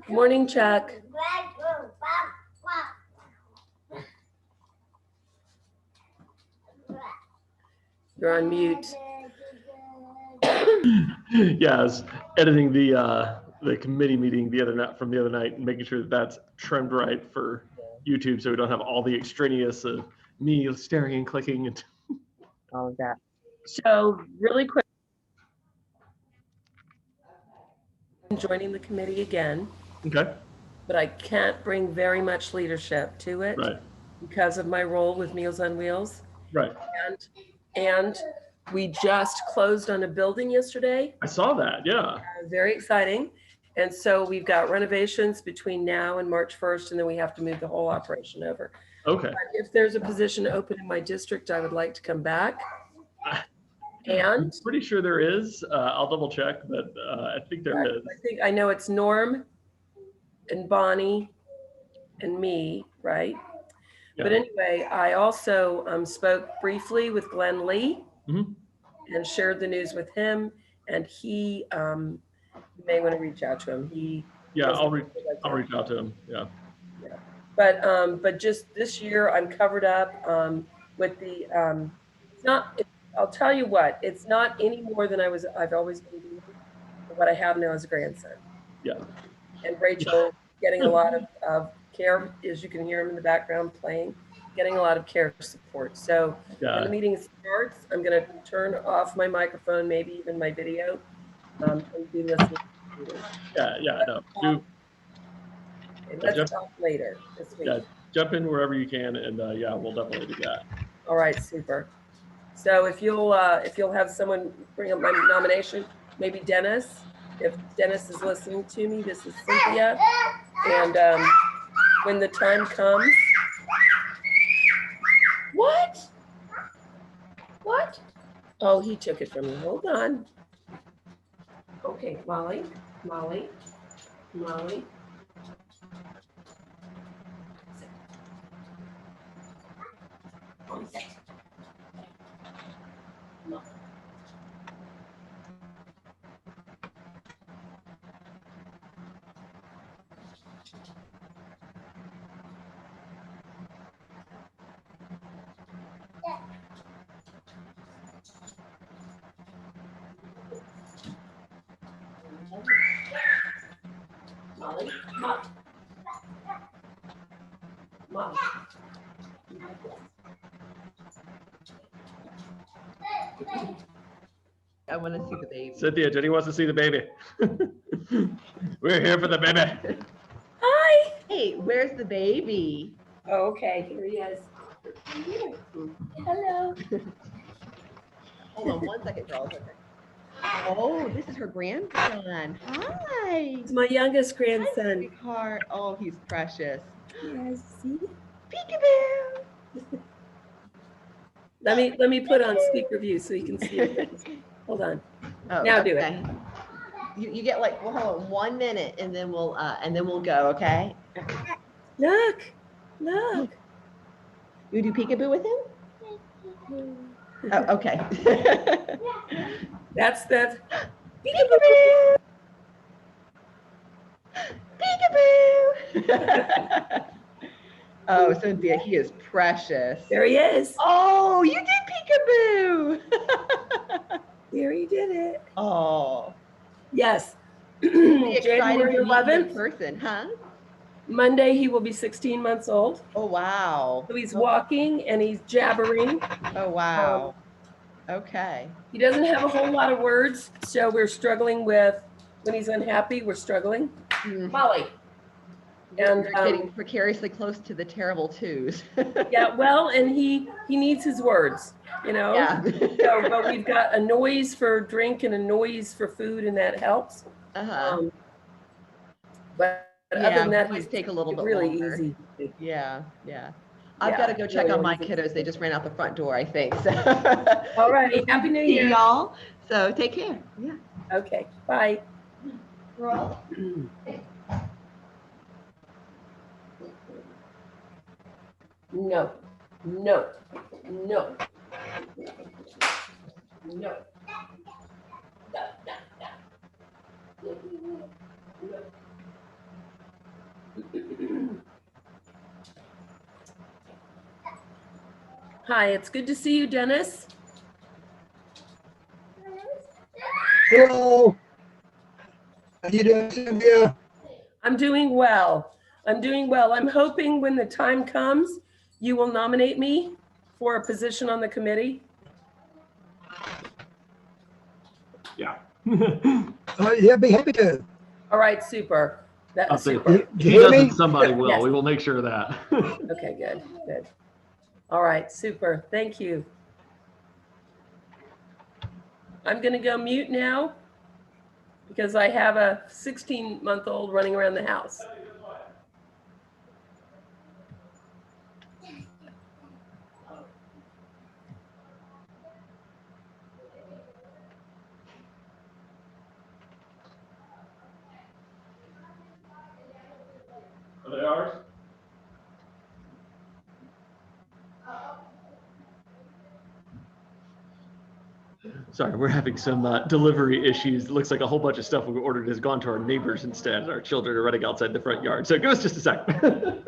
Morning, Chuck. You're on mute. Yeah, I was editing the committee meeting the other night from the other night and making sure that that's trimmed right for YouTube, so we don't have all the extraneous of me staring and clicking and all of that. So really quick, I'm joining the committee again. Okay. But I can't bring very much leadership to it, Right. Because of my role with Meals on Wheels. Right. And we just closed on a building yesterday. I saw that. Yeah. Very exciting. And so we've got renovations between now and March 1st, and then we have to move the whole operation over. Okay. But if there's a position open in my district, I would like to come back. And I'm pretty sure there is. I'll double check, but I think there is. I know it's Norm and Bonnie and me, right? Yeah. But anyway, I also spoke briefly with Glenn Lee and shared the news with him, and he you may want to reach out to him. I'll reach out to him. Yeah. But just this year, I'm covered up with the. It's not. I'll tell you what. It's not any more than I've always been doing. What I have now is a grandson. Yeah. And Rachel getting a lot of care, as you can hear him in the background playing, getting a lot of care support. So when the meeting starts, I'm going to turn off my microphone, maybe even my video, and be listening. No. Let's talk later this week. Yeah, jump in wherever you can, and we'll definitely do that. All right, super. So if you'll have someone bring up my nomination, maybe Dennis. If Dennis is listening to me, this is Cynthia. And when the time comes, what? Oh, he took it from me. Hold on. Okay, Molly. Molly. I want to see the baby. Cynthia, Jenny wants to see the baby. We're here for the baby. Hi. Hey, where's the baby? Oh, okay, here he is. Hello. Hold on 1 second, girls. Okay. Oh, this is her grandson. Hi. It's my youngest grandson. Sweetheart. Oh, he's precious. Yes, see? Peekaboo. Let me put on speaker view so you can see it. Hold on. Oh, now okay. do it. You get like, well, hold on 1 minute, and then we'll go. Okay. Look. You do peekaboo with him? Oh, okay. That's the peekaboo. Peekaboo. Oh, Cynthia, he is precious. There he is. Oh, you did peekaboo. There he did it. Oh. Yes. January 11th. Person, huh? Monday, he will be 16 months old. Oh, wow. So he's walking and he's jabbering. Oh, wow. Okay. He doesn't have a whole lot of words, so we're struggling with, when he's unhappy, we're struggling. Molly. And you're getting precariously close to the terrible twos. Yeah, well, and he needs his words, Yeah. So, but we've got a noise for drink and a noise for food, and that helps. But other than that, he's take a little bit really longer. Easy. Yeah. I've got to go check on my kiddos. They just ran out the front door, I think. So. All right. Happy New Year, y'all. So take care. Yeah. Okay. Bye. No. Hi, it's good to see you, Dennis. Hello. How you doing, Cynthia? I'm doing well. I'm doing well. I'm hoping when the time comes, you will nominate me for a position on the committee. Yeah. Yeah, be happy to. All right, super. That's super. You He hear doesn't, me? somebody will. Yes. We will make sure of that. Okay, good, good. All right, super. Thank you. I'm going to go mute now because I have a 16-month-old running around the house. Are they ours? Sorry, we're having some delivery issues. It looks like a whole bunch of stuff we ordered has gone to our neighbors instead. Our children are running outside the front yard. So give us just a second.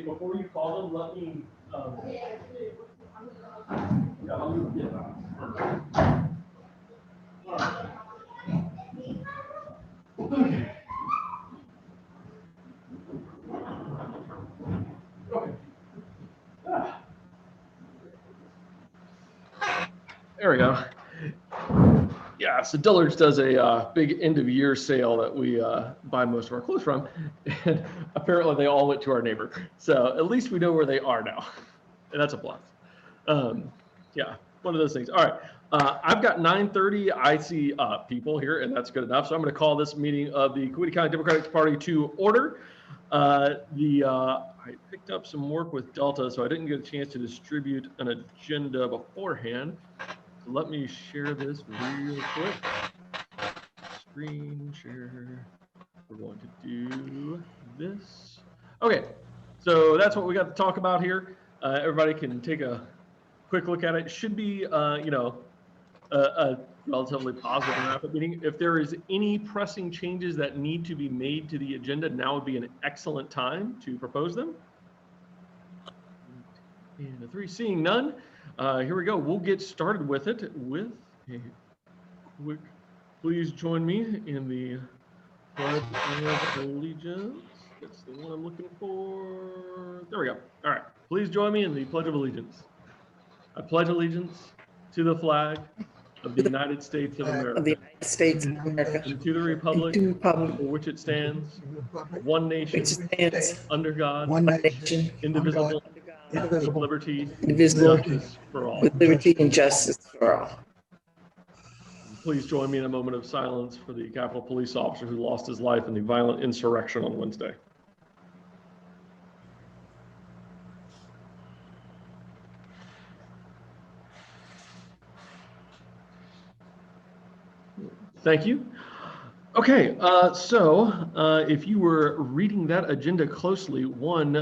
Before you call them, let me. Okay. There we go. Yeah, so Dillard's does a big end of year sale that we buy most of our clothes from, and apparently they all went to our neighbor. So at least we know where they are now, and that's a plus. Yeah, one of those things. All right, I've got 9:30. I see people here, and that's good enough. So I'm going to call this meeting of the Coweta County Democratic Party to order. I picked up some work with Delta, so I didn't get a chance to distribute an agenda beforehand. So let me share this real quick. Screen share. We're going to do this. Okay, so that's what we got to talk about here. Everybody can take a quick look at it. It should be, a relatively positive and rapid meeting. If there is any pressing changes that need to be made to the agenda, now would be an excellent time to propose them. And the three, seeing none, here we go. We'll get started with it with a quick, please join me in the Pledge of Allegiance. That's the one I'm looking for. There we go. All right. Please join me in the Pledge of Allegiance. I pledge allegiance to the flag of the United States of America, of the United States of America, and to the republic and to the republic for which it stands, one nation, which stands under God, One one nation, nation, indivisible, under God, with indivisible, liberty and indivisible, justice for all. with liberty and justice for all. Please join me in a moment of silence for the Capitol Police officer who lost his life in the violent insurrection on Wednesday. Thank you. Okay, so if you were reading that agenda closely, one,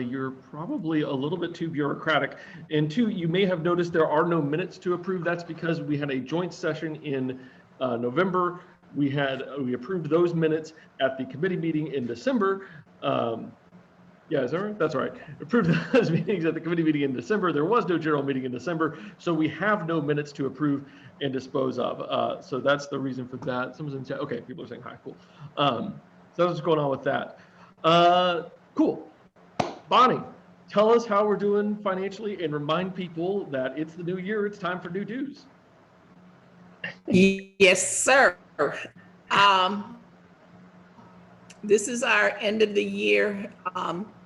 you're probably a little bit too bureaucratic, and two, you may have noticed there are no minutes to approve. That's because we had a joint session in November. We approved those minutes at the committee meeting in December. Yeah, is that right? That's right. Approved those meetings at the committee meeting in December. There was no general meeting in December, so we have no minutes to approve and dispose of. So that's the reason for that. Someone's in chat. Okay, people are saying hi. Cool. So that's what's going on with that. Cool. Bonnie, tell us how we're doing financially and remind people that it's the new year. It's time for new dues. Yes, sir. This is our end of the year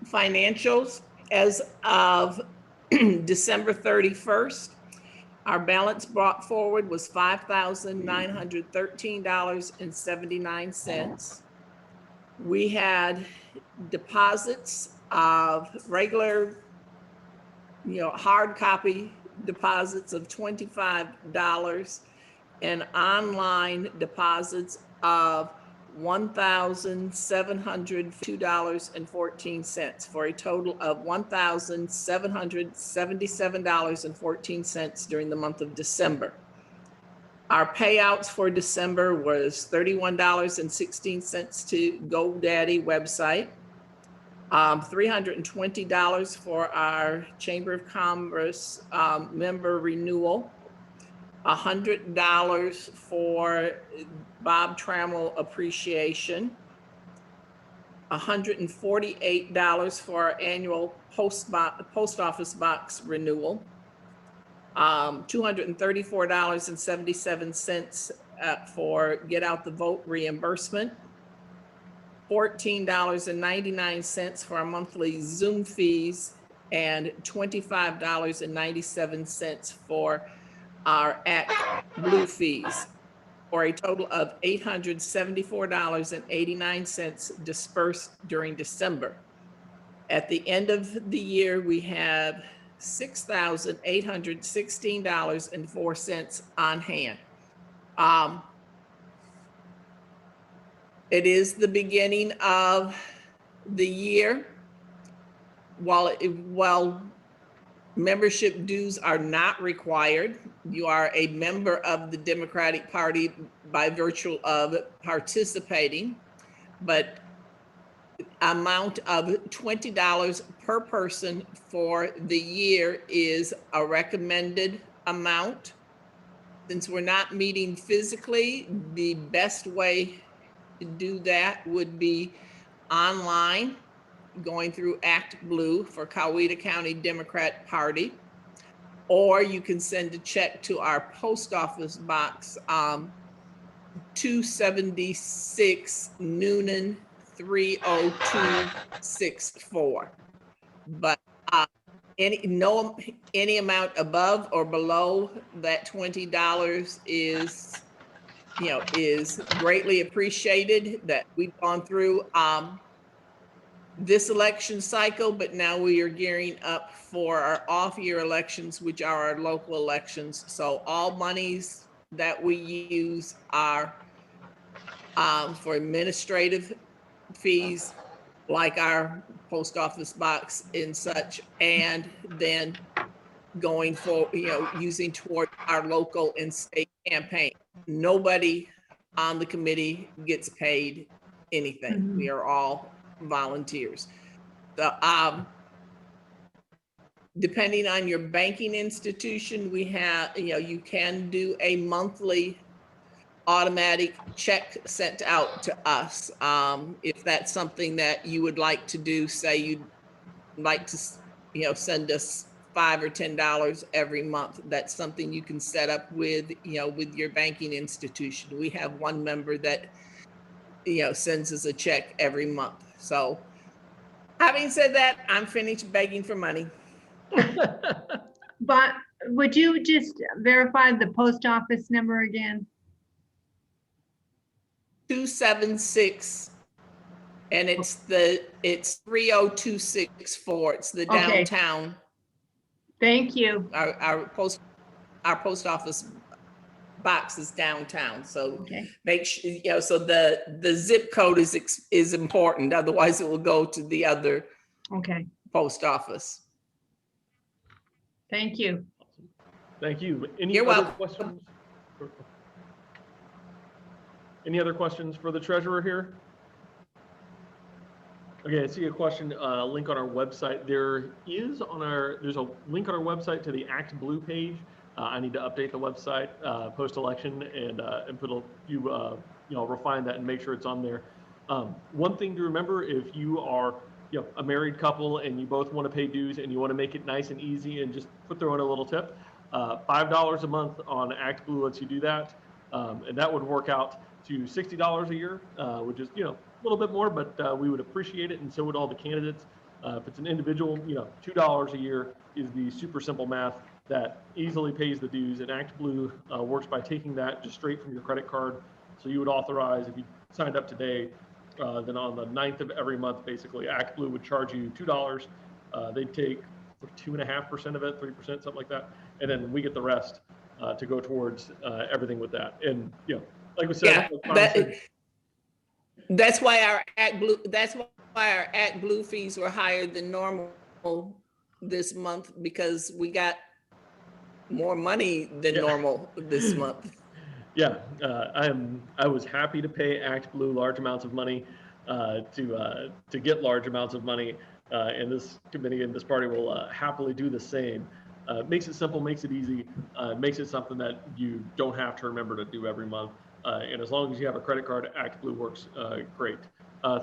financials. As of December 31st, our balance brought forward was $5,913.79. We had deposits of regular, hard copy deposits of $25 and online deposits of $1,702.14 for a total of $1,777.14 during the month of December. Our payouts for December was $31.16 to GoDaddy website, $320 for our Chamber of Commerce member renewal, $100 for Bob Trammell appreciation, $148 for our annual post office box renewal, $234.77 for Get Out the Vote reimbursement, $14.99 for our monthly Zoom fees, and $25.97 for our Act Blue fees, for a total of $874.89 dispersed during December. At the end of the year, we have $6,816.04 on hand. It is the beginning of the year. While membership dues are not required, you are a member of the Democratic Party by virtue of participating, but amount of $20 per person for the year is a recommended amount. Since we're not meeting physically, the best way to do that would be online, going through Act Blue for Coweta County Democrat Party, or you can send a check to our post office box, 276 Noonan 30264. But any amount above or below that $20 is greatly appreciated. That we've gone through this election cycle, but now we are gearing up for our off-year elections, which are our local elections. So all monies that we use are for administrative fees, like our post office box and such, and then going for, using toward our local and state campaign. Nobody on the committee gets paid anything. Mm-hmm. We are all volunteers. So, depending on your banking institution, we have, you can do a monthly automatic check sent out to us. If that's something that you would like to do, say you'd like to, send us $5 or $10 every month, that's something you can set up with, with your banking institution. We have one member that, sends us a check every month. So having said that, I'm finished begging for money. But would you just verify the post office number again? 276, and it's 30264. It's the downtown. Okay. Thank you. Our post office box is downtown, so okay. Make sure, so the zip code is important. Otherwise, it will go to the other post office. Thank you. Thank you. You're welcome. Questions? Any other questions for the treasurer here? Okay, I see a question, link on our website. There's a link on our website to the Act Blue page. I need to update the website post-election and put a few, refine that and make sure it's on there. One thing to remember, if you are a married couple and you both want to pay dues and you want to make it nice and easy and just put their own a little tip, $5 a month on Act Blue lets you do that. And that would work out to $60 a year, which is, a little bit more, but we would appreciate it, and so would all the candidates. If it's an individual, $2 a year is the super simple math that easily pays the dues, and Act Blue works by taking that just straight from your credit card. So you would authorize, if you signed up today, then on the 9th of every month, basically, Act Blue would charge you $2. They'd take 2.5% of it, 3%, something like that, and then we get the rest to go towards everything with that. And like we said, That's why our Act Blue fees were higher than normal this month, because we got more money than normal this month. Yeah, I was happy to pay Act Blue large amounts of money to get large amounts of money, and this committee and this party will happily do the same. Makes it simple, makes it easy, makes it something that you don't have to remember to do every month. And as long as you have a credit card, Act Blue works great.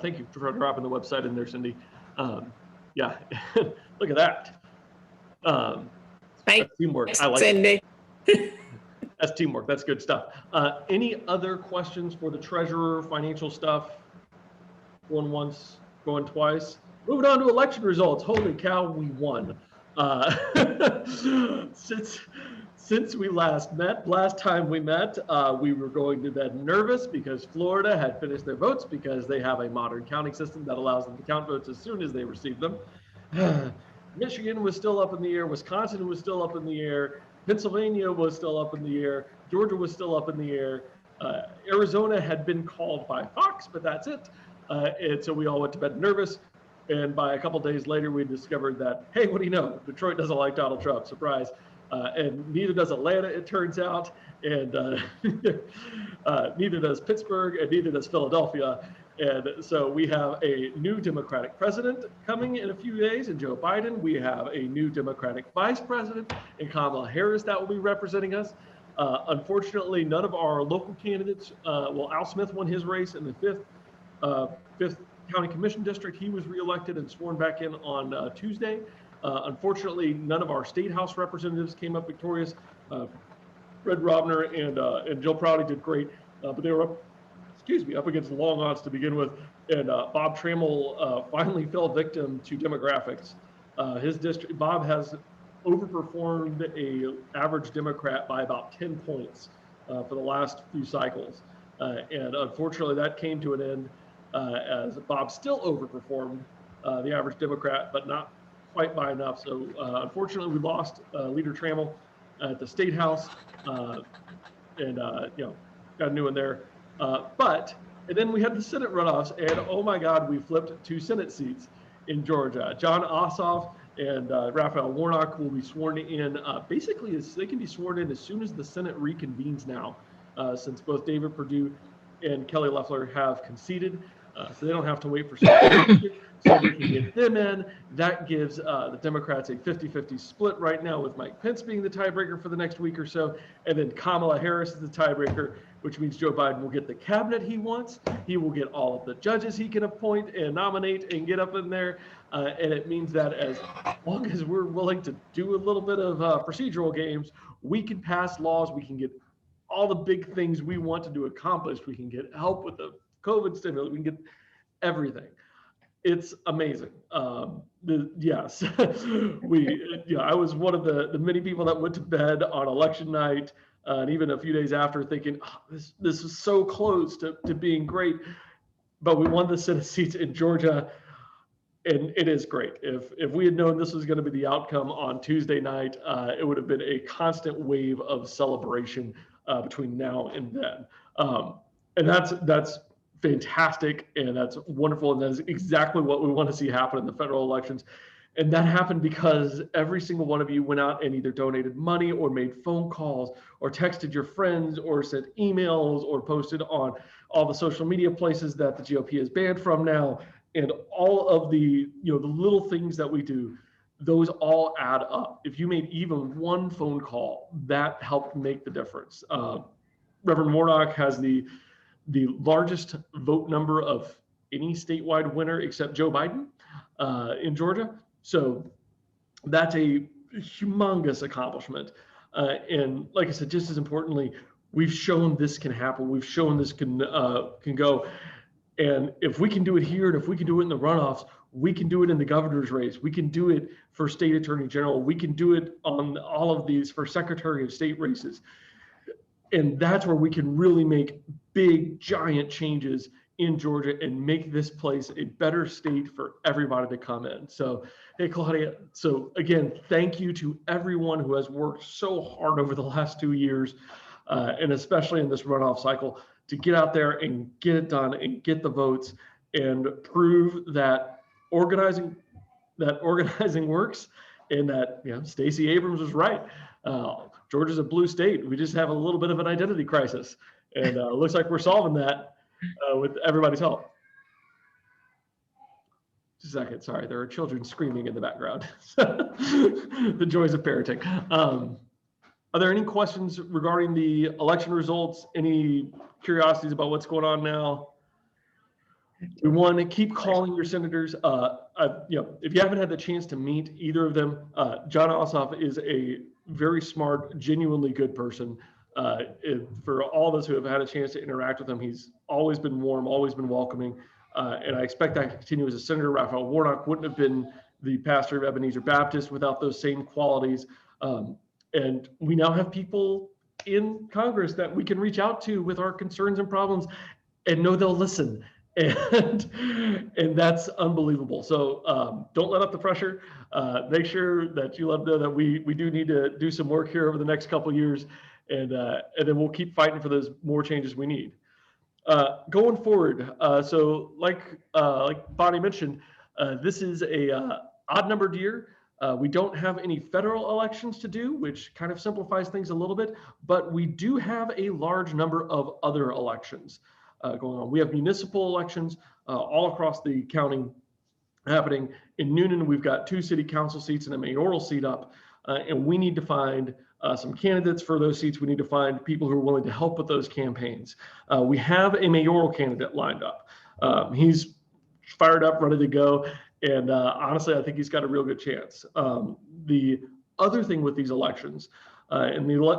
Thank you for dropping the website in there, Cindy. Yeah, look at that. That's teamwork. I like Cindy. That's teamwork. That's good stuff. Any other questions for the treasurer, financial stuff? Going once, going twice. Moving on to election results. Holy cow, we won. Since we last time we met, we were going to bed nervous because Florida had finished their votes because they have a modern counting system that allows them to count votes as soon as they receive them. Michigan was still up in the air. Wisconsin was still up in the air. Pennsylvania was still up in the air. Georgia was still up in the air. Arizona had been called by Fox, but that's it. And so we all went to bed nervous. And by a couple days later, we discovered that, hey, what do you know? Detroit doesn't like Donald Trump, surprise. And neither does Atlanta, it turns out. And neither does Pittsburgh, and neither does Philadelphia. And so we have a new Democratic president coming in a few days in Joe Biden. We have a new Democratic vice president in Kamala Harris that will be representing us. Unfortunately, none of our local candidates, Al Smith won his race in the 5th County Commission District. He was reelected and sworn back in on Tuesday. Unfortunately, none of our state house representatives came up victorious. Fred Robner and Jill Prouty did great, but they were up against long odds to begin with. And Bob Trammell finally fell victim to demographics. His district, Bob has overperformed a average Democrat by about 10 points for the last few cycles. And unfortunately, that came to an end as Bob still overperformed the average Democrat, but not quite by enough. So unfortunately, we lost Leader Trammell at the State House, and got a new one there. And then we had the Senate runoffs, and oh my God, we flipped 2 Senate seats in Georgia. John Ossoff and Raphael Warnock will be sworn in. Basically, they can be sworn in as soon as the Senate reconvenes now, since both David Perdue and Kelly Loeffler have conceded. So they don't have to wait for so we can get them in. That gives the Democrats a 50-50 split right now, with Mike Pence being the tiebreaker for the next week or so. And then Kamala Harris is the tiebreaker, which means Joe Biden will get the cabinet he wants. He will get all of the judges he can appoint and nominate and get up in there. And it means that as long as we're willing to do a little bit of procedural games, we can pass laws. We can get all the big things we want to do accomplished. We can get help with the COVID stimulus. We can get everything. It's amazing. Yes, I was one of the many people that went to bed on election night, and even a few days after, thinking, this is so close to being great. But we won the Senate seats in Georgia, and it is great. If we had known this was going to be the outcome on Tuesday night, it would have been a constant wave of celebration between now and then. And that's fantastic, and that's wonderful, and that's exactly what we want to see happen in the federal elections. And that happened because every single one of you went out and either donated money or made phone calls or texted your friends or sent emails or posted on all the social media places that the GOP is banned from now. And all of the the little things that we do, those all add up. If you made even one phone call, that helped make the difference. Reverend Warnock has the largest vote number of any statewide winner except Joe Biden in Georgia. So that's a humongous accomplishment. And like I said, just as importantly, we've shown this can happen. We've shown this can go. And if we can do it here, and if we can do it in the runoffs, we can do it in the governor's race. We can do it for state attorney general. We can do it on all of these for secretary of state races. And that's where we can really make big, giant changes in Georgia and make this place a better state for everybody to come in. So, hey, Claudia, so again, thank you to everyone who has worked so hard over the last 2 years, and especially in this runoff cycle, to get out there and get it done and get the votes and prove that organizing works, and that Stacey Abrams was right. Georgia's a blue state. We just have a little bit of an identity crisis, and it looks like we're solving that with everybody's help. Just a second, sorry, there are children screaming in the background. The joys of parenting. Are there any questions regarding the election results? Any curiosities about what's going on now? We want to keep calling your senators. If you haven't had the chance to meet either of them, John Ossoff is a very smart, genuinely good person. For all of us who have had a chance to interact with him, he's always been warm, always been welcoming. And I expect that to continue as a senator. Raphael Warnock wouldn't have been the pastor of Ebenezer Baptist without those same qualities. And we now have people in Congress that we can reach out to with our concerns and problems and know they'll listen. And that's unbelievable. So don't let up the pressure. Make sure that you let them know that we do need to do some work here over the next couple of years, and then we'll keep fighting for those more changes we need. Going forward, so like Bonnie mentioned, this is a odd numbered year. We don't have any federal elections to do, which kind of simplifies things a little bit, but we do have a large number of other elections going on. We have municipal elections all across the county happening. In Noonan, we've got 2 city council seats and a mayoral seat up, and we need to find some candidates for those seats. We need to find people who are willing to help with those campaigns. We have a mayoral candidate lined up. He's fired up, ready to go. And honestly, I think he's got a real good chance. The other thing with these elections,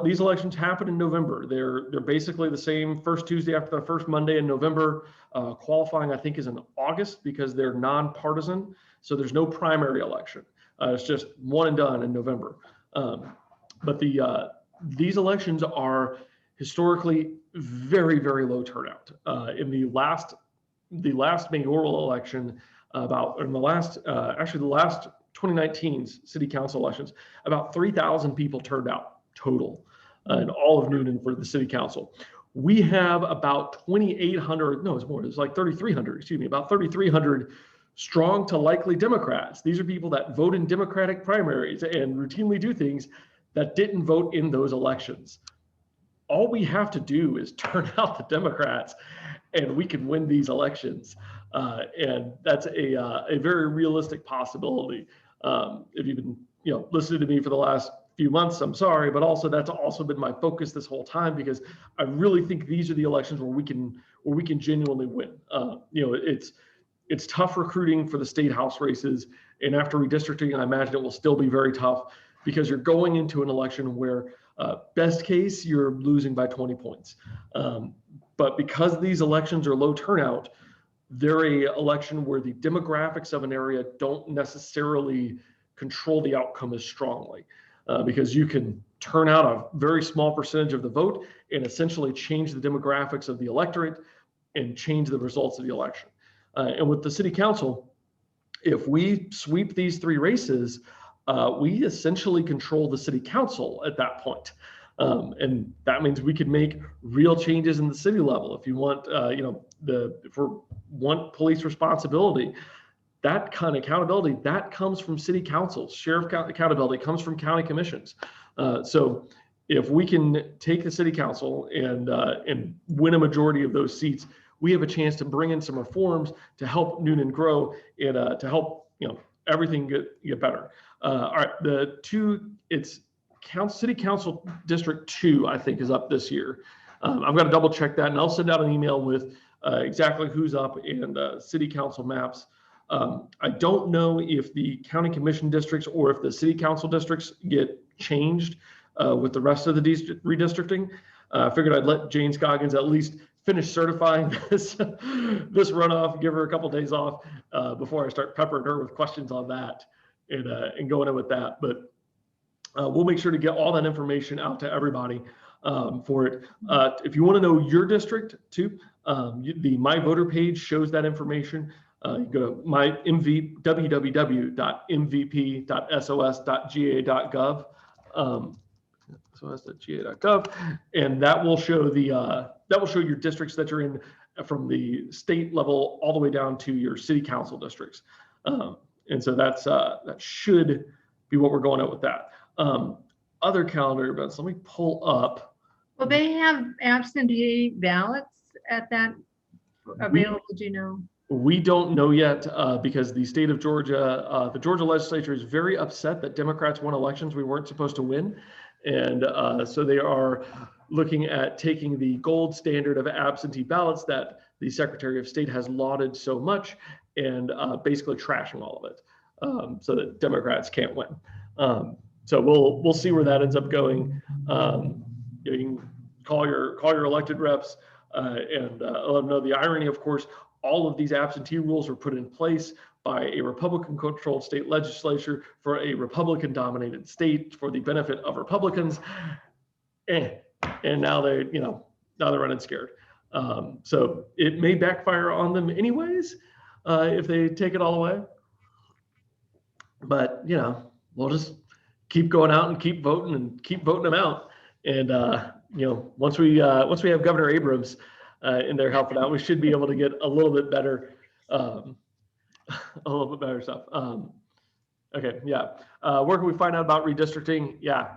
these elections happen in November. They're basically the same first Tuesday after the first Monday in November. Qualifying, I think, is in August because they're nonpartisan. So there's no primary election. It's just one and done in November. But these elections are historically very, very low turnout. In the last mayoral election, the last 2019's city council elections, about 3,000 people turned out total in all of Noonan for the city council. We have about 2,800, no, it's more, it's like 3,300, excuse me, about 3,300 strong to likely Democrats. These are people that vote in Democratic primaries and routinely do things that didn't vote in those elections. All we have to do is turn out the Democrats and we can win these elections. And that's a very realistic possibility. If you've been listening to me for the last few months, I'm sorry, but also that's also been my focus this whole time, because I really think these are the elections where we can genuinely win. It's tough recruiting for the state house races, and after redistricting, I imagine it will still be very tough, because you're going into an election where best case you're losing by 20 points. But because these elections are low turnout, they're an election where the demographics of an area don't necessarily control the outcome as strongly, because you can turn out a very small percentage of the vote and essentially change the demographics of the electorate and change the results of the election. And with the city council, if we sweep these 3 races, we essentially control the city council at that point. And that means we could make real changes in the city level. If you want, if we want police responsibility, that kind of accountability, that comes from city councils. Sheriff accountability comes from county commissions. So if we can take the city council and win a majority of those seats, we have a chance to bring in some reforms to help Noonan grow and to help everything get better. All right, it's City Council District 2, I think, is up this year. I'm going to double check that, and I'll send out an email with exactly who's up and city council maps. I don't know if the county commission districts or if the city council districts get changed with the rest of the redistricting. I figured I'd let Jane Scoggins at least finish certifying this runoff, give her a couple days off before I start peppering her with questions on that and going in with that. But we'll make sure to get all that information out to everybody for it. If you want to know your district too, the My Voter page shows that information. You go to www.mvp.sos.ga.gov. sos.ga.gov, and that will show your districts that you're in from the state level all the way down to your city council districts. And so that should be what we're going at with that. Other calendar events, let me pull up. Will they have absentee ballots at that available, do you know? We don't know yet because the state of Georgia, the Georgia legislature is very upset that Democrats won elections we weren't supposed to win. And so they are looking at taking the gold standard of absentee ballots that the Secretary of State has lauded so much and basically trashing all of it so that Democrats can't win. So we'll see where that ends up going. You can call your elected reps and let them know. The irony, of course, all of these absentee rules were put in place by a Republican-controlled state legislature for a Republican-dominated state for the benefit of Republicans, and now they're running scared. So it may backfire on them anyways if they take it all away. But we'll just keep going out and keep voting them out. And once we have Governor Abrams in there helping out, we should be able to get a little bit better stuff. Okay, yeah. Where can we find out about redistricting? Yeah,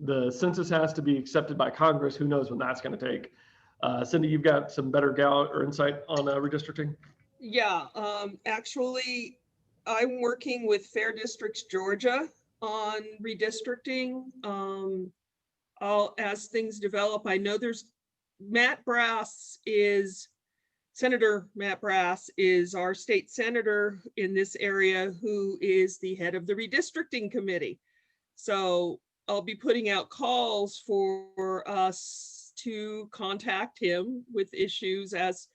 the census has to be accepted by Congress. Who knows when that's going to take? Cindy, you've got some better insight on redistricting? Yeah, actually, I'm working with Fair Districts Georgia on redistricting. As things develop, I know Senator Matt Brass is our state senator in this area who is the head of the redistricting committee. So I'll be putting out calls for us to contact him with issues as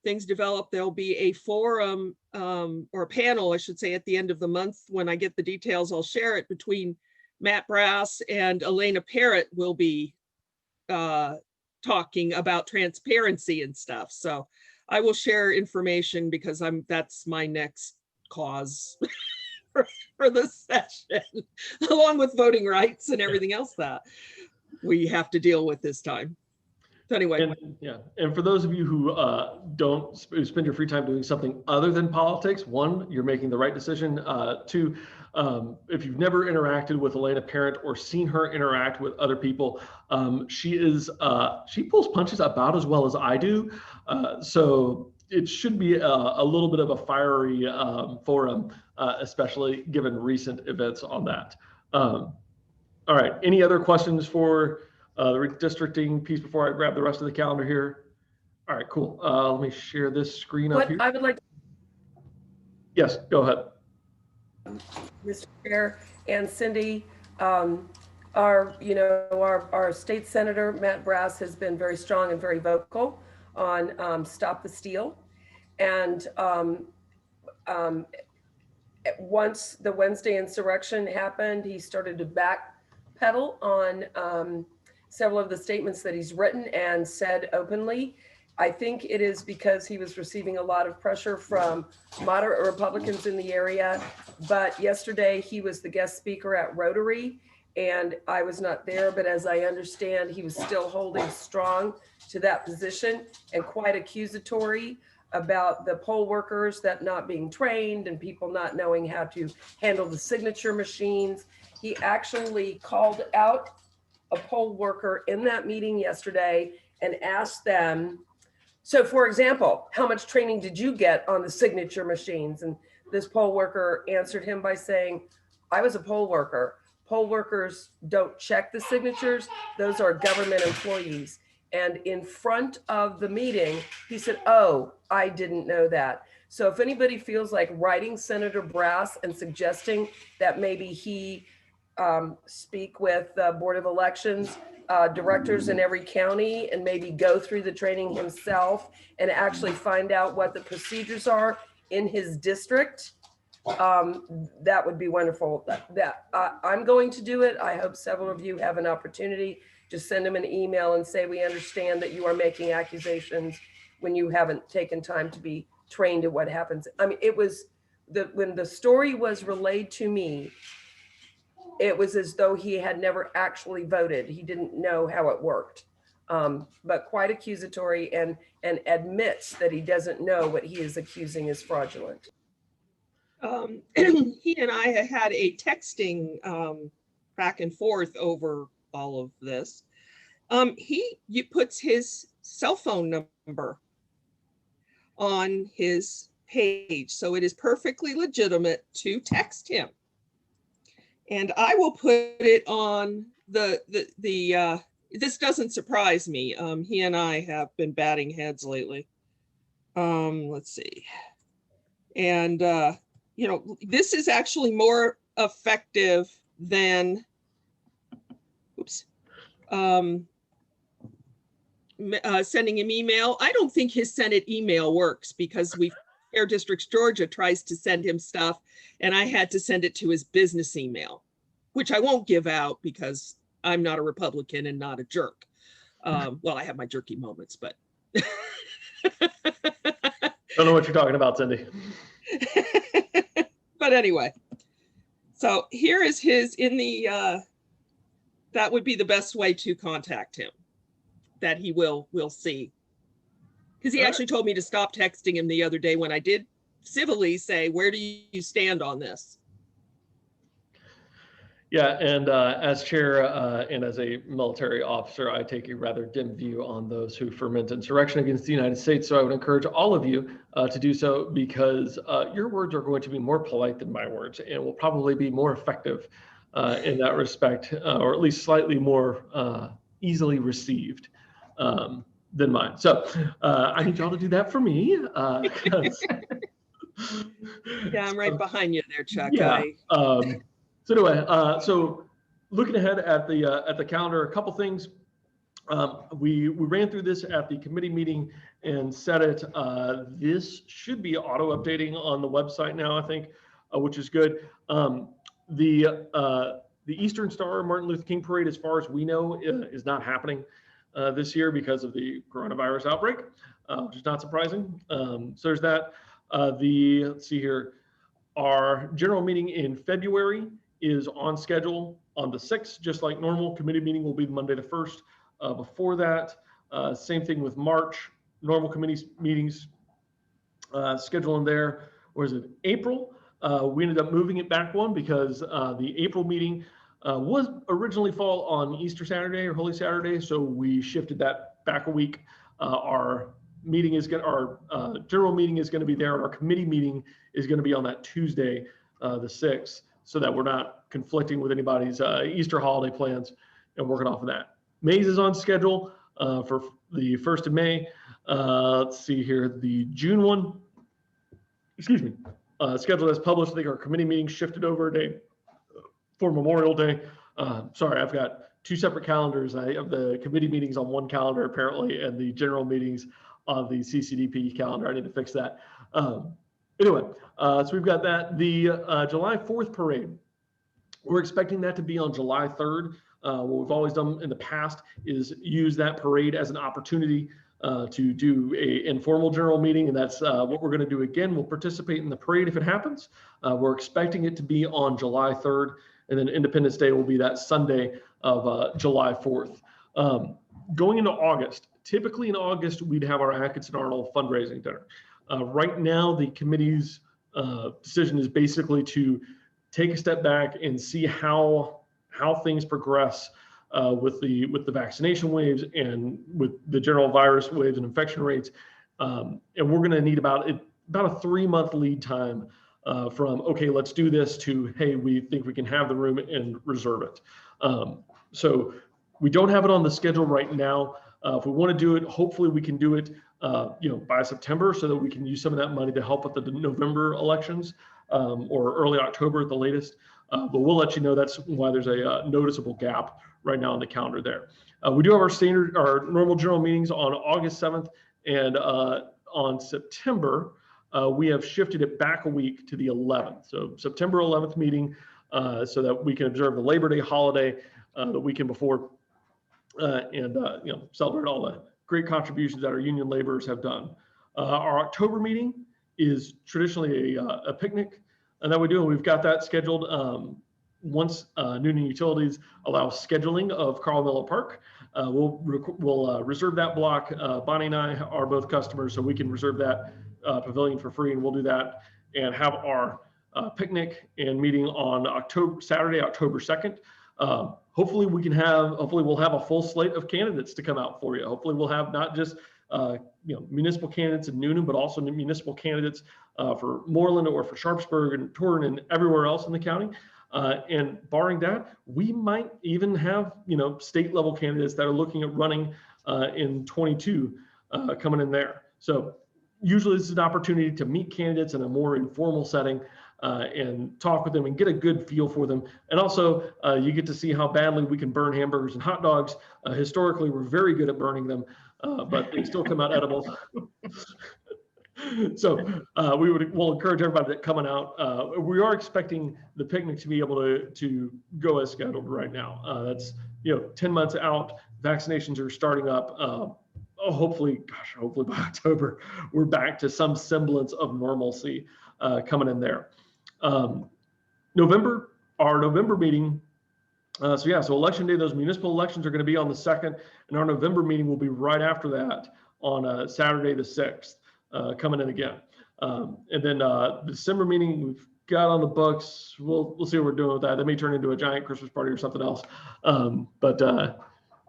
things develop. There'll be a forum or a panel, I should say, at the end of the month. When I get the details, I'll share it, between Matt Brass and Elena Parrott will be talking about transparency and stuff. So I will share information because that's my next cause for the session, along with voting rights and everything else that we have to deal with this time. So anyway. And for those of you who don't spend your free time doing something other than politics, one, you're making the right decision. Two, if you've never interacted with Elena Parent or seen her interact with other people, she pulls punches about as well as I do. So it should be a little bit of a fiery forum, especially given recent events on that. All right, any other questions for the redistricting piece before I grab the rest of the calendar here? All right, cool. Let me share this screen up here. I would like to. Yes, go ahead. Mr. Chair and Cindy, our state senator, Matt Brass, has been very strong and very vocal on Stop the Steal. And once the Wednesday insurrection happened, he started to backpedal on several of the statements that he's written and said openly. I think it is because he was receiving a lot of pressure from moderate Republicans in the area. But yesterday he was the guest speaker at Rotary, and I was not there, but as I understand, he was still holding strong to that position and quite accusatory about the poll workers that not being trained and people not knowing how to handle the signature machines. He actually called out a poll worker in that meeting yesterday and asked them, so for example, how much training did you get on the signature machines? And this poll worker answered him by saying, I was a poll worker. Poll workers don't check the signatures. Those are government employees. And in front of the meeting, he said, oh, I didn't know that. So if anybody feels like writing Senator Brass and suggesting that maybe he speak with the Board of Elections directors in every county and maybe go through the training himself and actually find out what the procedures are in his district, that would be wonderful. I'm going to do it. I hope several of you have an opportunity. Just send him an email and say, we understand that you are making accusations when you haven't taken time to be trained at what happens. I mean, it was when the story was relayed to me, it was as though he had never actually voted. He didn't know how it worked, but quite accusatory, and admits that he doesn't know what he is accusing is fraudulent. He and I had a texting back and forth over all of this. He puts his cell phone number on his page, so it is perfectly legitimate to text him. And I will put it on this doesn't surprise me. He and I have been batting heads lately. Let's see. And, you know, this is actually more effective than, sending him email. I don't think his Senate email works because Air Districts Georgia tries to send him stuff, and I had to send it to his business email, which I won't give out because I'm not a Republican and not a jerk. Well, I have my jerky moments, but. Don't know what you're talking about, Cindy. But anyway, so here is his that would be the best way to contact him, that he will see. Because he actually told me to stop texting him the other day when I did civilly say, where do you stand on this? Yeah, and as chair and as a military officer, I take a rather dim view on those who foment insurrection against the United States. So I would encourage all of you to do so, because your words are going to be more polite than my words, and will probably be more effective in that respect, or at least slightly more easily received than mine. So I need y'all to do that for me. Yeah, I'm right behind you there, Chuck. Yeah. So anyway, so looking ahead at the calendar, a couple things. We ran through this at the committee meeting and set it. This should be auto updating on the website now, I think, which is good. The Eastern Star Martin Luther King Parade, as far as we know, is not happening this year because of the coronavirus outbreak, which is not surprising. So there's that. Let's see here, our general meeting in February is on schedule on the 6th, just like normal. Committee meeting will be Monday the 1st. Before that, same thing with March, normal committee meetings scheduling there. Or is it April? We ended up moving it back one because the April meeting was originally fall on Easter Saturday or Holy Saturday, so we shifted that back a week. Our general meeting is going to be there, and our committee meeting is going to be on that Tuesday, the 6th, so that we're not conflicting with anybody's Easter holiday plans and working off of that. Mays is on schedule for the 1st of May. Let's see here, the June one, scheduled as published. I think our committee meeting shifted over a day for Memorial Day. Sorry, I've got two separate calendars. I have the committee meetings on one calendar apparently, and the general meetings on the CCDP calendar. I need to fix that. Anyway, so we've got that. The July 4th parade, we're expecting that to be on July 3rd. What we've always done in the past is use that parade as an opportunity to do a informal general meeting, and that's what we're going to do again. We'll participate in the parade if it happens. We're expecting it to be on July 3rd, and then Independence Day will be that Sunday of July 4th. Going into August, typically in August, we'd have our Atkinson Arnold fundraising dinner. Right now, the committee's decision is basically to take a step back and see how things progress with the vaccination waves and with the general virus waves and infection rates. And we're going to need about a 3-month lead time from, okay, let's do this, to, hey, we think we can have the room and reserve it. So we don't have it on the schedule right now. If we want to do it, hopefully we can do it by September, so that we can use some of that money to help with the November elections or early October at the latest. But we'll let you know. That's why there's a noticeable gap right now on the calendar there. We do have our normal general meetings on August 7th, and on September, we have shifted it back a week to the 11th. So September 11th meeting, so that we can observe the Labor Day holiday the weekend before, and celebrate all the great contributions that our union laborers have done. Our October meeting is traditionally a picnic, and that we do, and we've got that scheduled once Noonan Utilities allows scheduling of Carl Miller Park, we'll reserve that block. Bonnie and I are both customers, so we can reserve that pavilion for free, and we'll do that and have our picnic and meeting on Saturday, October 2nd. Hopefully we'll have a full slate of candidates to come out for you. Hopefully we'll have not just municipal candidates in Noonan, but also municipal candidates for Moreland or for Sharpsburg and Torrin and everywhere else in the county. And barring that, we might even have state level candidates that are looking at running in 22 coming in there. So usually this is an opportunity to meet candidates in a more informal setting and talk with them and get a good feel for them. And also you get to see how badly we can burn hamburgers and hot dogs. Historically, we're very good at burning them, but they still come out edible. So we'll encourage everybody that coming out. We are expecting the picnic to be able to go as scheduled right now. That's 10 months out. Vaccinations are starting up. Hopefully by October, we're back to some semblance of normalcy coming in there. Our November meeting. So election day, those municipal elections are going to be on the 2nd, and our November meeting will be right after that on Saturday the 6th, coming in again. And then the December meeting we've got on the books. We'll see what we're doing with that. That may turn into a giant Christmas party or something else. But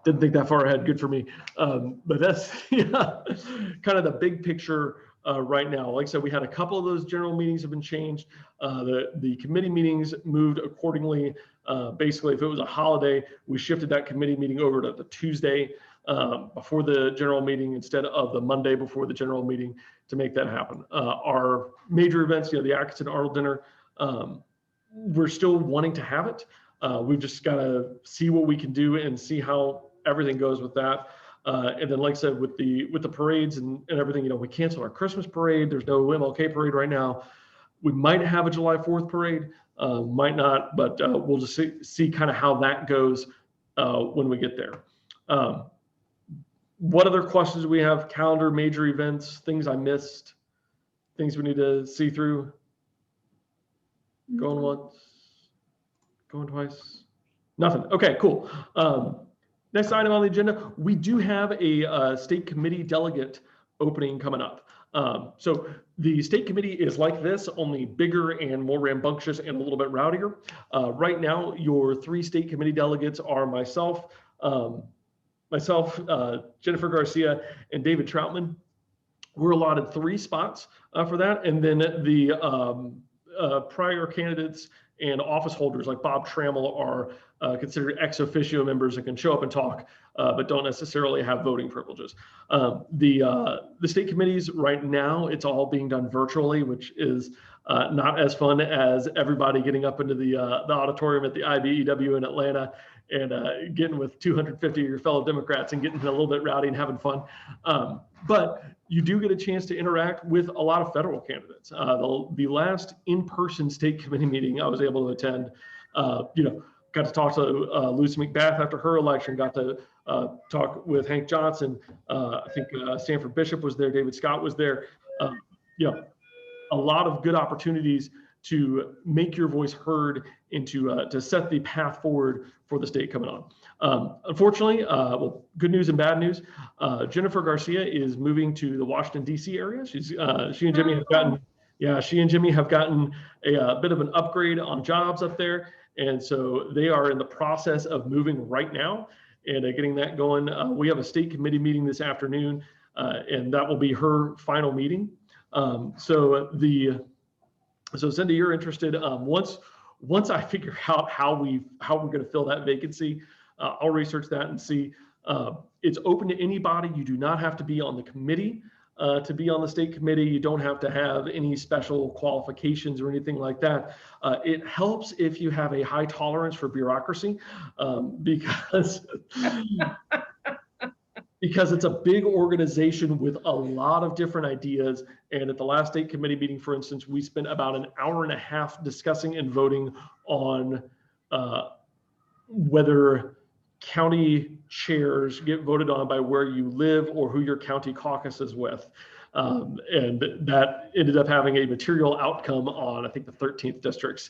didn't think that far ahead. Good for me. But that's kind of the big picture right now. Like I said, we had a couple of those general meetings have been changed. The committee meetings moved accordingly. Basically, if it was a holiday, we shifted that committee meeting over to the Tuesday before the general meeting instead of the Monday before the general meeting to make that happen. Our major events, the Atkinson Arnold dinner, we're still wanting to have it. We've just got to see what we can do and see how everything goes with that. And then, like I said, with the parades and everything, we canceled our Christmas parade. There's no MLK parade right now. We might have a July 4th parade, might not, but we'll just see kind of how that goes when we get there. What other questions do we have? Calendar, major events, things I missed, things we need to see through. Going once, going twice, nothing. Okay, cool. Next item on the agenda, we do have a state committee delegate opening coming up. So the state committee is like this, only bigger and more rambunctious and a little bit rowdier. Right now, your 3 state committee delegates are myself, Jennifer Garcia, and David Troutman. We're allotted 3 spots for that. And then the prior candidates and office holders like Bob Trammell are considered ex officio members and can show up and talk, but don't necessarily have voting privileges. The state committees right now, it's all being done virtually, which is not as fun as everybody getting up into the auditorium at the IBEW in Atlanta and getting with 250 of your fellow Democrats and getting a little bit rowdy and having fun. But you do get a chance to interact with a lot of federal candidates. The last in-person state committee meeting I was able to attend, got to talk to Lucy McBath after her election, got to talk with Hank Johnson. I think Sanford Bishop was there, David Scott was there. A lot of good opportunities to make your voice heard and to set the path forward for the state coming on. Unfortunately, good news and bad news. Jennifer Garcia is moving to the Washington D.C. area. She and Jimmy have gotten a bit of an upgrade on jobs up there, and so they are in the process of moving right now and getting that going. We have a state committee meeting this afternoon, and that will be her final meeting. So Cindy, you're interested. Once I figure out how we're going to fill that vacancy, I'll research that and see. It's open to anybody. You do not have to be on the committee to be on the state committee. You don't have to have any special qualifications or anything like that. It helps if you have a high tolerance for bureaucracy, because it's a big organization with a lot of different ideas. And at the last state committee meeting, for instance, we spent about an hour and a half discussing and voting on whether county chairs get voted on by where you live or who your county caucus is with. And that ended up having a material outcome on, I think, the 13th districts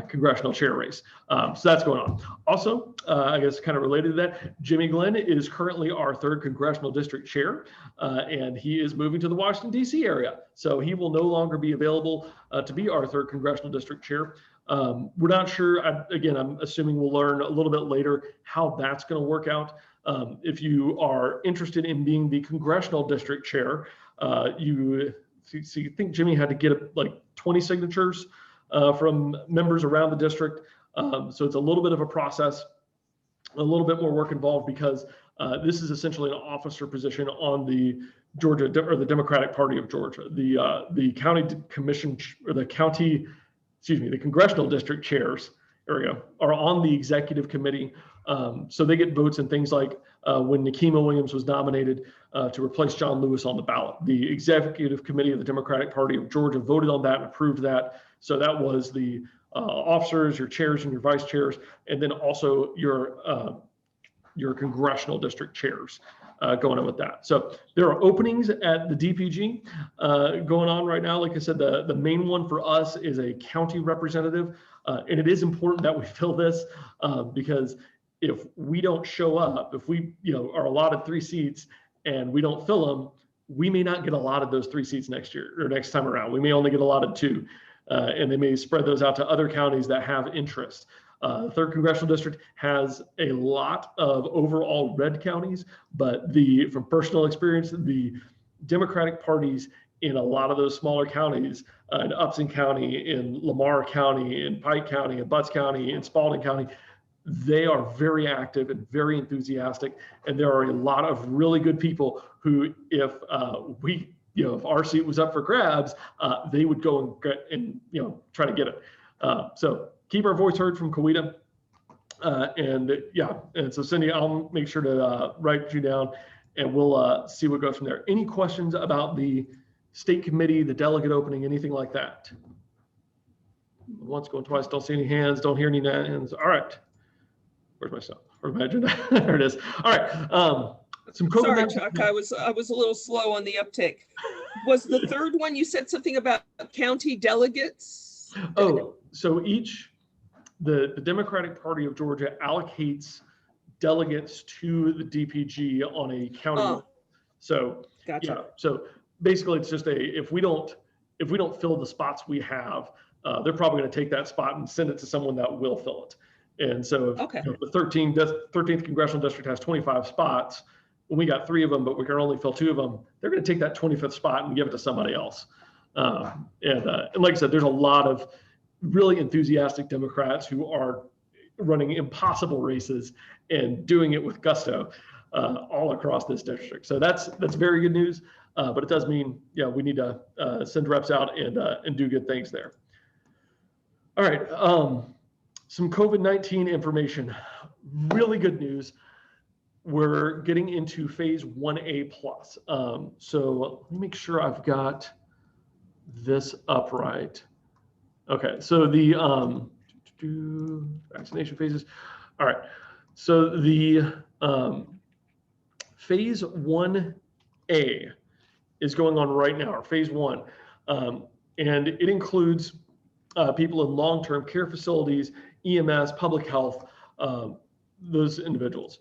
congressional chair race. So that's going on. Also, I guess kind of related to that, Jimmy Glenn is currently our 3rd congressional district chair, and he is moving to the Washington, D.C. area. So he will no longer be available to be our 3rd congressional district chair. We're not sure. Again, I'm assuming we'll learn a little bit later how that's going to work out. If you are interested in being the congressional district chair, you think Jimmy had to get like 20 signatures from members around the district. So it's a little bit of a process, a little bit more work involved, because this is essentially an officer position on the Georgia or the Democratic Party of Georgia. The county commission or the congressional district chairs, there we go, are on the executive committee. So they get votes and things like when Nikema Williams was nominated to replace John Lewis on the ballot. The executive committee of the Democratic Party of Georgia voted on that and approved that. So that was the officers, your chairs and your vice chairs, and then also your congressional district chairs going on with that. So there are openings at the DPG going on right now. Like I said, the main one for us is a county representative. And it is important that we fill this because if we don't show up, if we are allotted 3 seats and we don't fill them, we may not get allotted those 3 seats next year or next time around. We may only get allotted 2, and they may spread those out to other counties that have interest. The 3rd congressional district has a lot of overall red counties, but from personal experience, the Democratic parties in a lot of those smaller counties, in Upson County, in Lamar County, in Pike County, in Butts County, in Spalding County, they are very active and very enthusiastic. And there are a lot of really good people who, if if our seat was up for grabs, they would go and try to get it. So keep our voice heard from Coweta. And so Cindy, I'll make sure to write you down, and we'll see what goes from there. Any questions about the state committee, the delegate opening, anything like that? Once, going twice, don't see any hands, don't hear any hands. All right. Where's my stuff? Where's my agenda? There it is. All right. Some COVID. Sorry, Chuck, I was a little slow on the uptake. Was the 3rd one, you said something about county delegates? Oh, so the Democratic Party of Georgia allocates delegates to the DPG on a county. Oh, so gotcha. Yeah, so basically it's just if we don't fill the spots we have, they're probably going to take that spot and send it to someone that will fill it. And so if the 13th congressional district has 25 spots, and we got 3 of them, but we can only fill 2 of them, they're going to take that 25th spot and give it to somebody else. And like I said, there's a lot of really enthusiastic Democrats who are running impossible races and doing it with gusto all across this district. So that's very good news. But it does mean, we need to send reps out and do good things there. All right. Some COVID-19 information, really good news. We're getting into phase 1A plus. So let me make sure I've got this up right. Okay, so the vaccination phases. All right, so the phase 1A is going on right now, or phase 1. And it includes people in long-term care facilities, EMS, public health, those individuals.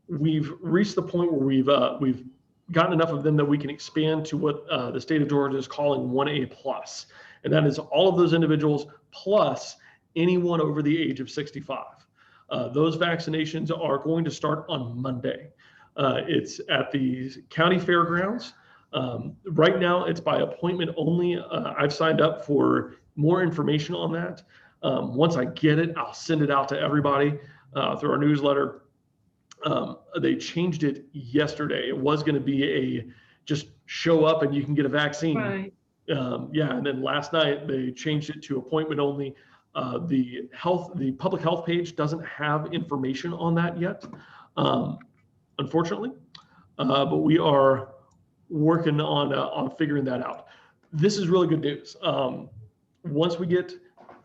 We've reached the point where we've gotten enough of them that we can expand to what the state of Georgia is calling 1A plus. And that is all of those individuals plus anyone over the age of 65. Those vaccinations are going to start on Monday. It's at the county fairgrounds. Right now, it's by appointment only. I've signed up for more information on that. Once I get it, I'll send it out to everybody through our newsletter. They changed it yesterday. It was going to be just show up and you can get a vaccine. Right. And then last night they changed it to appointment only. The public health page doesn't have information on that yet, unfortunately. But we are working on figuring that out. This is really good news. Once we get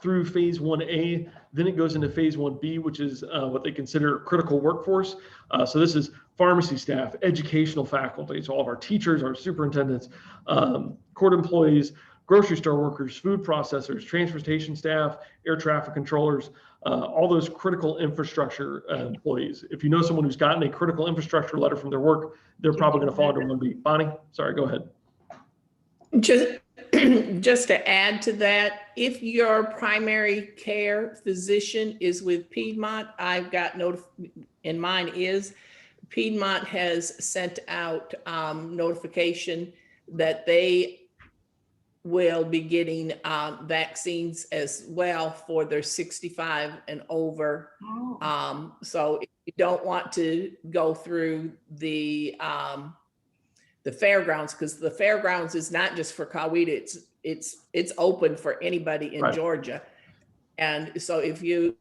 through phase 1A, then it goes into phase 1B, which is what they consider critical workforce. So this is pharmacy staff, educational faculty, so all of our teachers, our superintendents, court employees, grocery store workers, food processors, transportation staff, air traffic controllers, all those critical infrastructure employees. If you know someone who's gotten a critical infrastructure letter from their work, they're probably going to fall under 1B. Bonnie, sorry, go ahead. Just to add to that, if your primary care physician is with Piedmont, I've got and mine is, Piedmont has sent out notification that they will be getting vaccines as well for their 65 and over. Oh. So if you don't want to go through the fairgrounds, because the fairgrounds is not just for Coweta, it's open for anybody in Right. Georgia. And so if you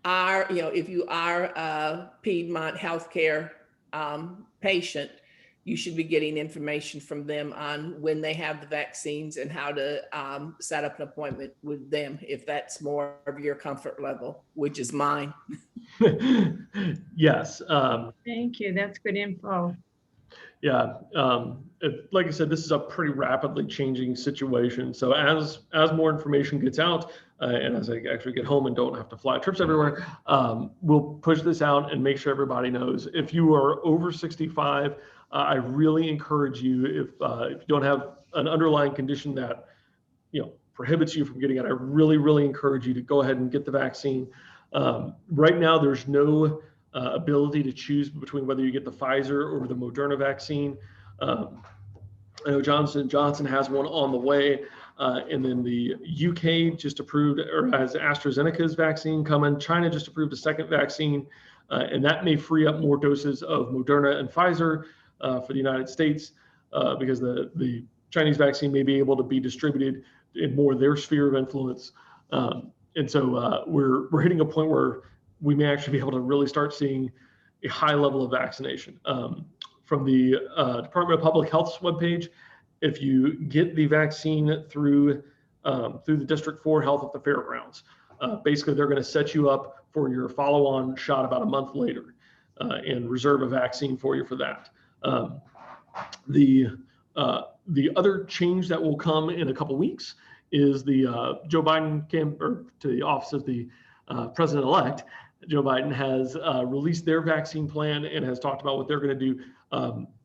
are a Piedmont healthcare patient, you should be getting information from them on when they have the vaccines and how to set up an appointment with them, if that's more of your comfort level, which is mine. Yes. Thank you. That's good info. Yeah. Like I said, this is a pretty rapidly changing situation. So as more information gets out, and as I actually get home and don't have to fly trips everywhere, we'll push this out and make sure everybody knows. If you are over 65, I really encourage you, if you don't have an underlying condition that prohibits you from getting it, I really encourage you to go ahead and get the vaccine. Right now, there's no ability to choose between whether you get the Pfizer or the Moderna vaccine. I know Johnson & Johnson has one on the way, and then the UK just approved, or has AstraZeneca's vaccine coming. China just approved a second vaccine, and that may free up more doses of Moderna and Pfizer for the United States, because the Chinese vaccine may be able to be distributed in more of their sphere of influence. And so we're hitting a point where we may actually be able to really start seeing a high level of vaccination. From the Department of Public Health's webpage, if you get the vaccine through the District 4 Health at the fairgrounds, basically they're going to set you up for your follow-on shot about a month later and reserve a vaccine for you for that. The other change that will come in a couple weeks is the Joe Biden to the office of the president-elect. Joe Biden has released their vaccine plan and has talked about what they're going to do.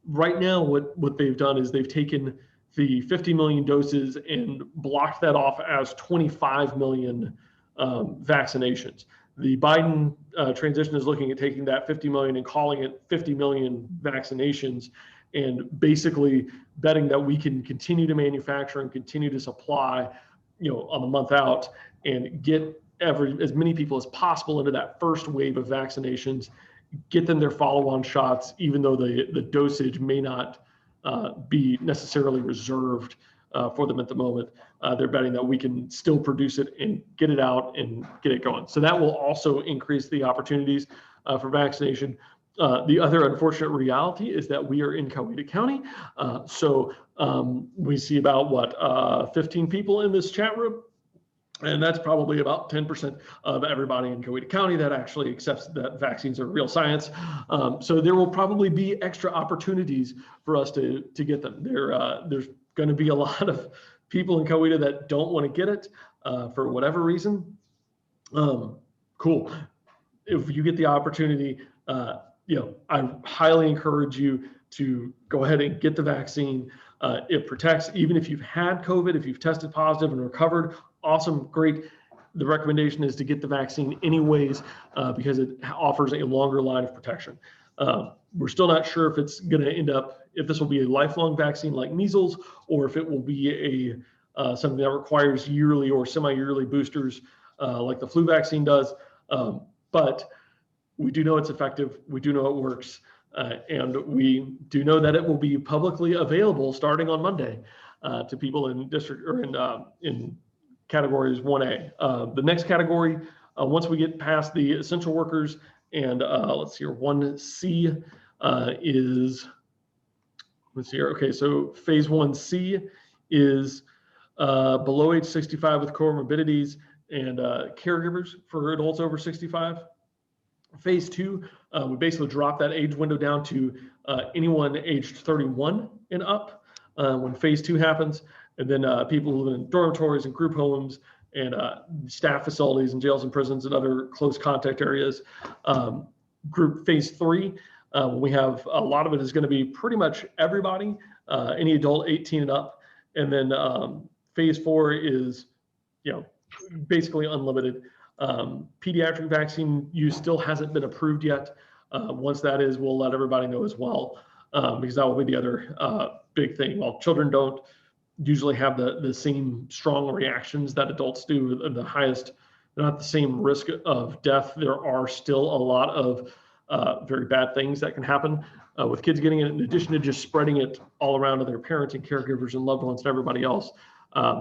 Right now, what they've done is they've taken the 50 million doses and blocked that off as 25 million vaccinations. The Biden transition is looking at taking that 50 million and calling it 50 million vaccinations, and basically betting that we can continue to manufacture and continue to supply, on the month out, and get as many people as possible into that first wave of vaccinations, get them their follow-on shots, even though the dosage may not be necessarily reserved for them at the moment. They're betting that we can still produce it and get it out and get it going. So that will also increase the opportunities for vaccination. The other unfortunate reality is that we are in Coweta County. So we see about 15 people in this chat room. And that's probably about 10% of everybody in Coweta County that actually accepts that vaccines are real science. So there will probably be extra opportunities for us to get them. There's going to be a lot of people in Coweta that don't want to get it for whatever reason. Cool. If you get the opportunity, I highly encourage you to go ahead and get the vaccine. It protects, even if you've had COVID, if you've tested positive and recovered, awesome, great. The recommendation is to get the vaccine anyways, because it offers a longer line of protection. We're still not sure if it's going to end up, if this will be a lifelong vaccine like measles, or if it will be something that requires yearly or semi-yearly boosters like the flu vaccine does. But we do know it's effective. We do know it works. And we do know that it will be publicly available starting on Monday to people in district or in categories 1A. The next category, once we get past the essential workers, and let's see here, 1C is, let's see here. Okay, so phase 1C is below age 65 with comorbidities and caregivers for adults over 65. Phase 2, we basically drop that age window down to anyone aged 31 and up. when phase 2 happens, and then people who live in dormitories and group homes and staff facilities and jails and prisons and other close contact areas. Group phase 3, we have a lot of it is going to be pretty much everybody, any adult 18 and up, and then phase 4 is, basically unlimited. Pediatric vaccine use still hasn't been approved yet. Once that is, we'll let everybody know as well, because that will be the other big thing. While children don't usually have the same strong reactions that adults do, the highest, not the same risk of death, there are still a lot of very bad things that can happen with kids getting it, in addition to just spreading it all around to their parents and caregivers and loved ones and everybody else.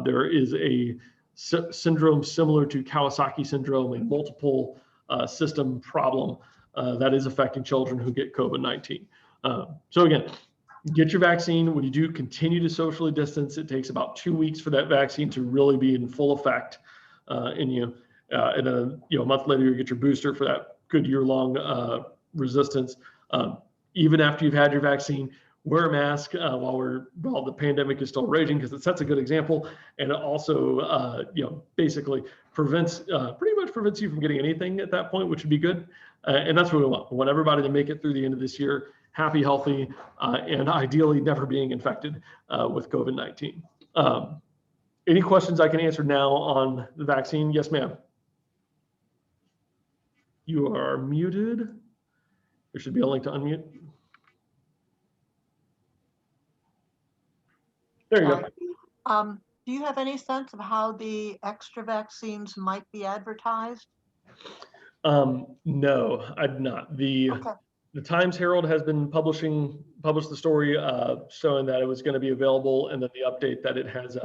There is a syndrome similar to Kawasaki syndrome, a multiple system problem that is affecting children who get COVID-19. So again, get your vaccine. When you do, continue to socially distance. It takes about 2 weeks for that vaccine to really be in full effect in you. And then, a month later, you get your booster for that good year-long resistance. Even after you've had your vaccine, wear a mask while the pandemic is still raging, because it sets a good example, and it also, basically pretty much prevents you from getting anything at that point, which would be good. And that's what we want. We want everybody to make it through the end of this year, happy, healthy, and ideally never being infected with COVID-19. Any questions I can answer now on the vaccine? Yes, ma'am. You are muted. There should be a link to unmute. There you go. Do you have any sense of how the extra vaccines might be advertised? No, I do not. The Times Herald has been published the story showing that it was going to be available, and then the update that it has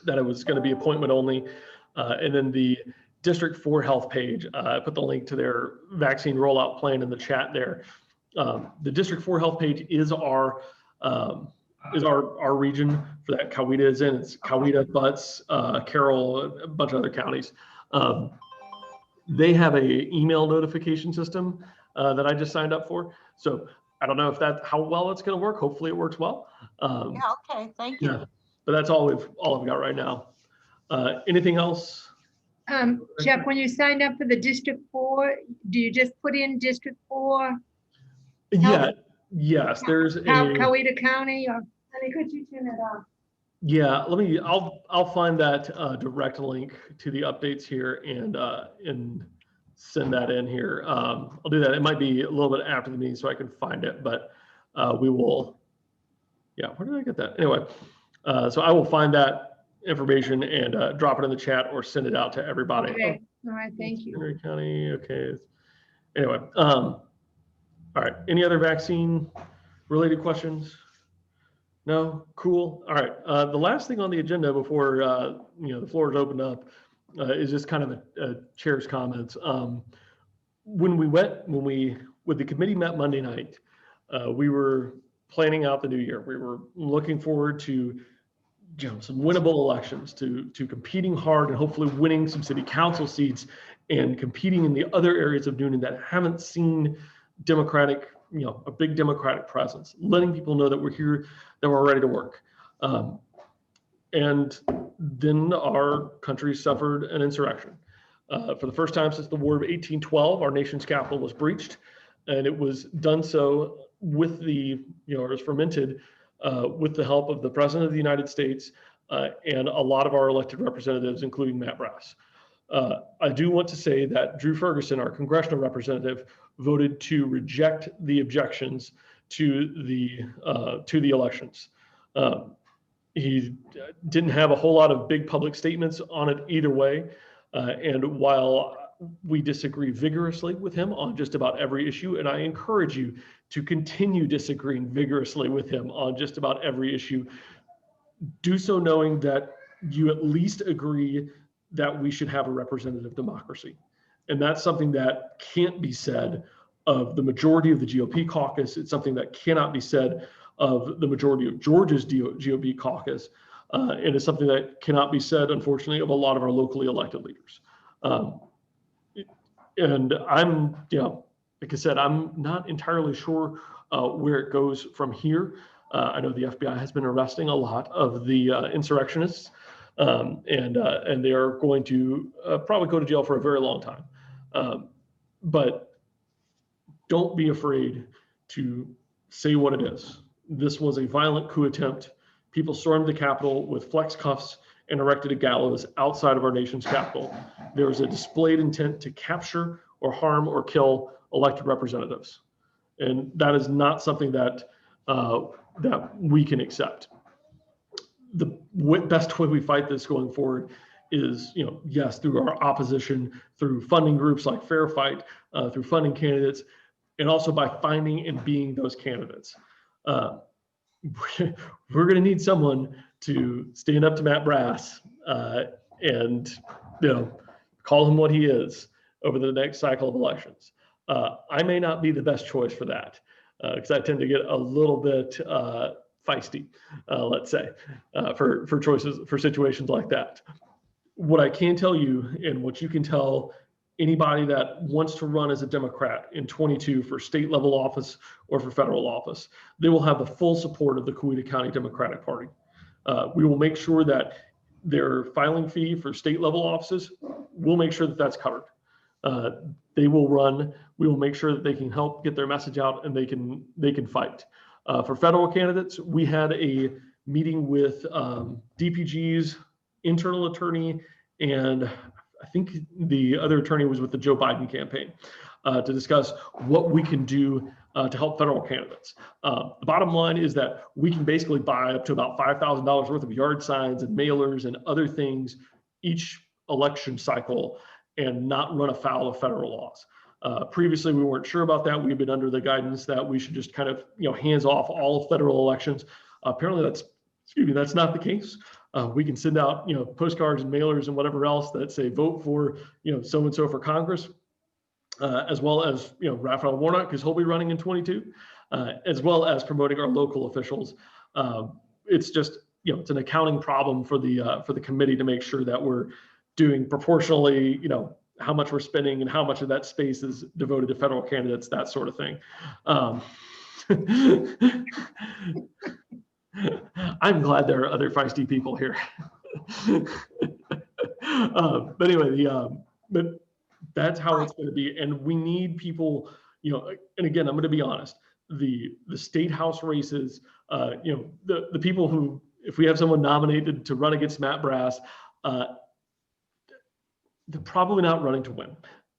that it was going to be appointment only, and then the District 4 Health page. I put the link to their vaccine rollout plan in the chat there. The District 4 Health page is our region for that Coweta is in. It's Coweta, Butts, Carroll, a bunch of other counties. They have a email notification system that I just signed up for. So I don't know if how well it's going to work. Hopefully it works well. Yeah, okay, thank you. Yeah, but that's all I've got right now. Anything else? Jeff, when you signed up for the District 4, do you just put in District 4? Yeah, yes, there's Coweta County, or honey, could you turn it off? Yeah, I'll find that direct link to the updates here and send that in here. I'll do that. It might be a little bit after the meeting so I can find it, but we will. Yeah, where did I get that? Anyway, so I will find that information and drop it in the chat or send it out to everybody. Okay, all right, thank you. Henry County, okay. Anyway, all right. Any other vaccine related questions? No? Cool. All right. The last thing on the agenda before the floor is opened up is just kind of a chair's comments. When the committee met Monday night, we were planning out the new year. We were looking forward to some winnable elections, to competing hard and hopefully winning some city council seats and competing in the other areas of Newnan that haven't seen Democratic, a big Democratic presence, letting people know that we're here, that we're ready to work. And then our country suffered an insurrection. For the first time since the War of 1812, our nation's capital was breached, and it was done so with it was fermented with the help of the President of the United States and a lot of our elected representatives, including Matt Brass. I do want to say that Drew Ferguson, our congressional representative, voted to reject the objections to the elections. He didn't have a whole lot of big public statements on it either way. And while we disagree vigorously with him on just about every issue, and I encourage you to continue disagreeing vigorously with him on just about every issue, do so knowing that you at least agree that we should have a representative democracy. And that's something that can't be said of the majority of the GOP caucus. It's something that cannot be said of the majority of Georgia's GOP caucus. And it's something that cannot be said, unfortunately, of a lot of our locally elected leaders. And I'm, like I said, I'm not entirely sure where it goes from here. I know the FBI has been arresting a lot of the insurrectionists, and they are going to probably go to jail for a very long time. But don't be afraid to say what it is. This was a violent coup attempt. People stormed the Capitol with flex cuffs and erected a gallows outside of our nation's capital. There was a displayed intent to capture or harm or kill elected representatives. And that is not something that that we can accept. The best way we fight this going forward is, yes, through our opposition, through funding groups like Fair Fight, through funding candidates, and also by finding and being those candidates. We're going to need someone to stand up to Matt Brass and call him what he is over the next cycle of elections. I may not be the best choice for that because I tend to get a little bit feisty, let's say, for choices, for situations like that. What I can tell you, and what you can tell anybody that wants to run as a Democrat in 22 for state level office or for federal office, they will have the full support of the Coweta County Democratic Party. We will make sure that their filing fee for state level offices, we'll make sure that that's covered. They will run. We will make sure that they can help get their message out and they can fight. For federal candidates, we had a meeting with DPG's internal attorney, and I think the other attorney was with the Joe Biden campaign to discuss what we can do to help federal candidates. The bottom line is that we can basically buy up to about $5,000 worth of yard signs and mailers and other things each election cycle and not run afoul of federal laws. Previously, we weren't sure about that. We've been under the guidance that we should just kind of, hands off all federal elections. Apparently that's not the case. We can send out, postcards and mailers and whatever else that say vote for, so-and-so for Congress, as well as, Raphael Warnock, because he'll be running in 22, as well as promoting our local officials. It's just, it's an accounting problem for the committee to make sure that we're doing proportionally, how much we're spending and how much of that space is devoted to federal candidates, that sort of thing. I'm glad there are other feisty people here. But anyway, but that's how it's going to be. And we need people, and again, I'm going to be honest, the state house races, the people who, if we have someone nominated to run against Matt Brass, they're probably not running to win.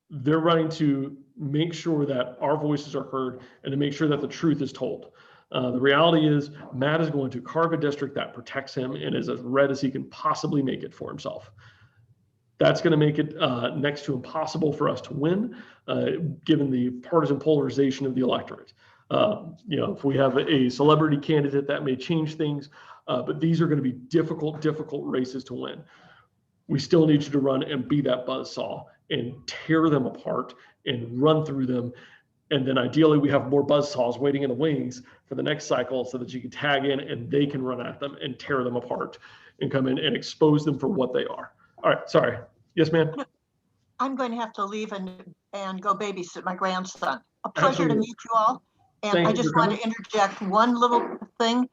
They're running to make sure that our voices are heard and to make sure that the truth is told. The reality is Matt is going to carve a district that protects him and is as red as he can possibly make it for himself. That's going to make it next to impossible for us to win, given the partisan polarization of the electorate. If we have a celebrity candidate, that may change things, but these are going to be difficult races to win. We still need you to run and be that buzzsaw and tear them apart and run through them. And then ideally we have more buzzsaws waiting in the wings for the next cycle so that you can tag in and they can run at them and tear them apart and come in and expose them for what they are. All right, sorry. Yes, ma'am. I'm going to have to leave and go babysit my grandson. A pleasure Absolutely. to meet you all. And Thank I you just for want to interject one little thing.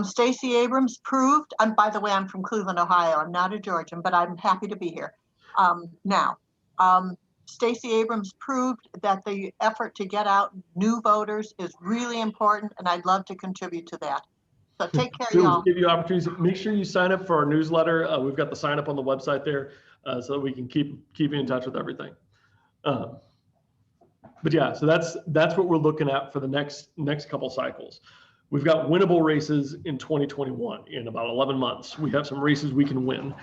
Stacey Abrams proved, and by the way, I'm from Cleveland, Ohio. I'm not a Georgian, but I'm happy to be here now. Stacey Abrams proved that the effort to get out new voters is really important, and I'd love to contribute to that. So take care, y'all. Give you opportunities. Make sure you sign up for our newsletter. We've got the sign up on the website there, so that we can keep you in touch with everything. But yeah, so that's what we're looking at for the next couple cycles. We've got winnable races in 2021. In about 11 months, we have some races we can win.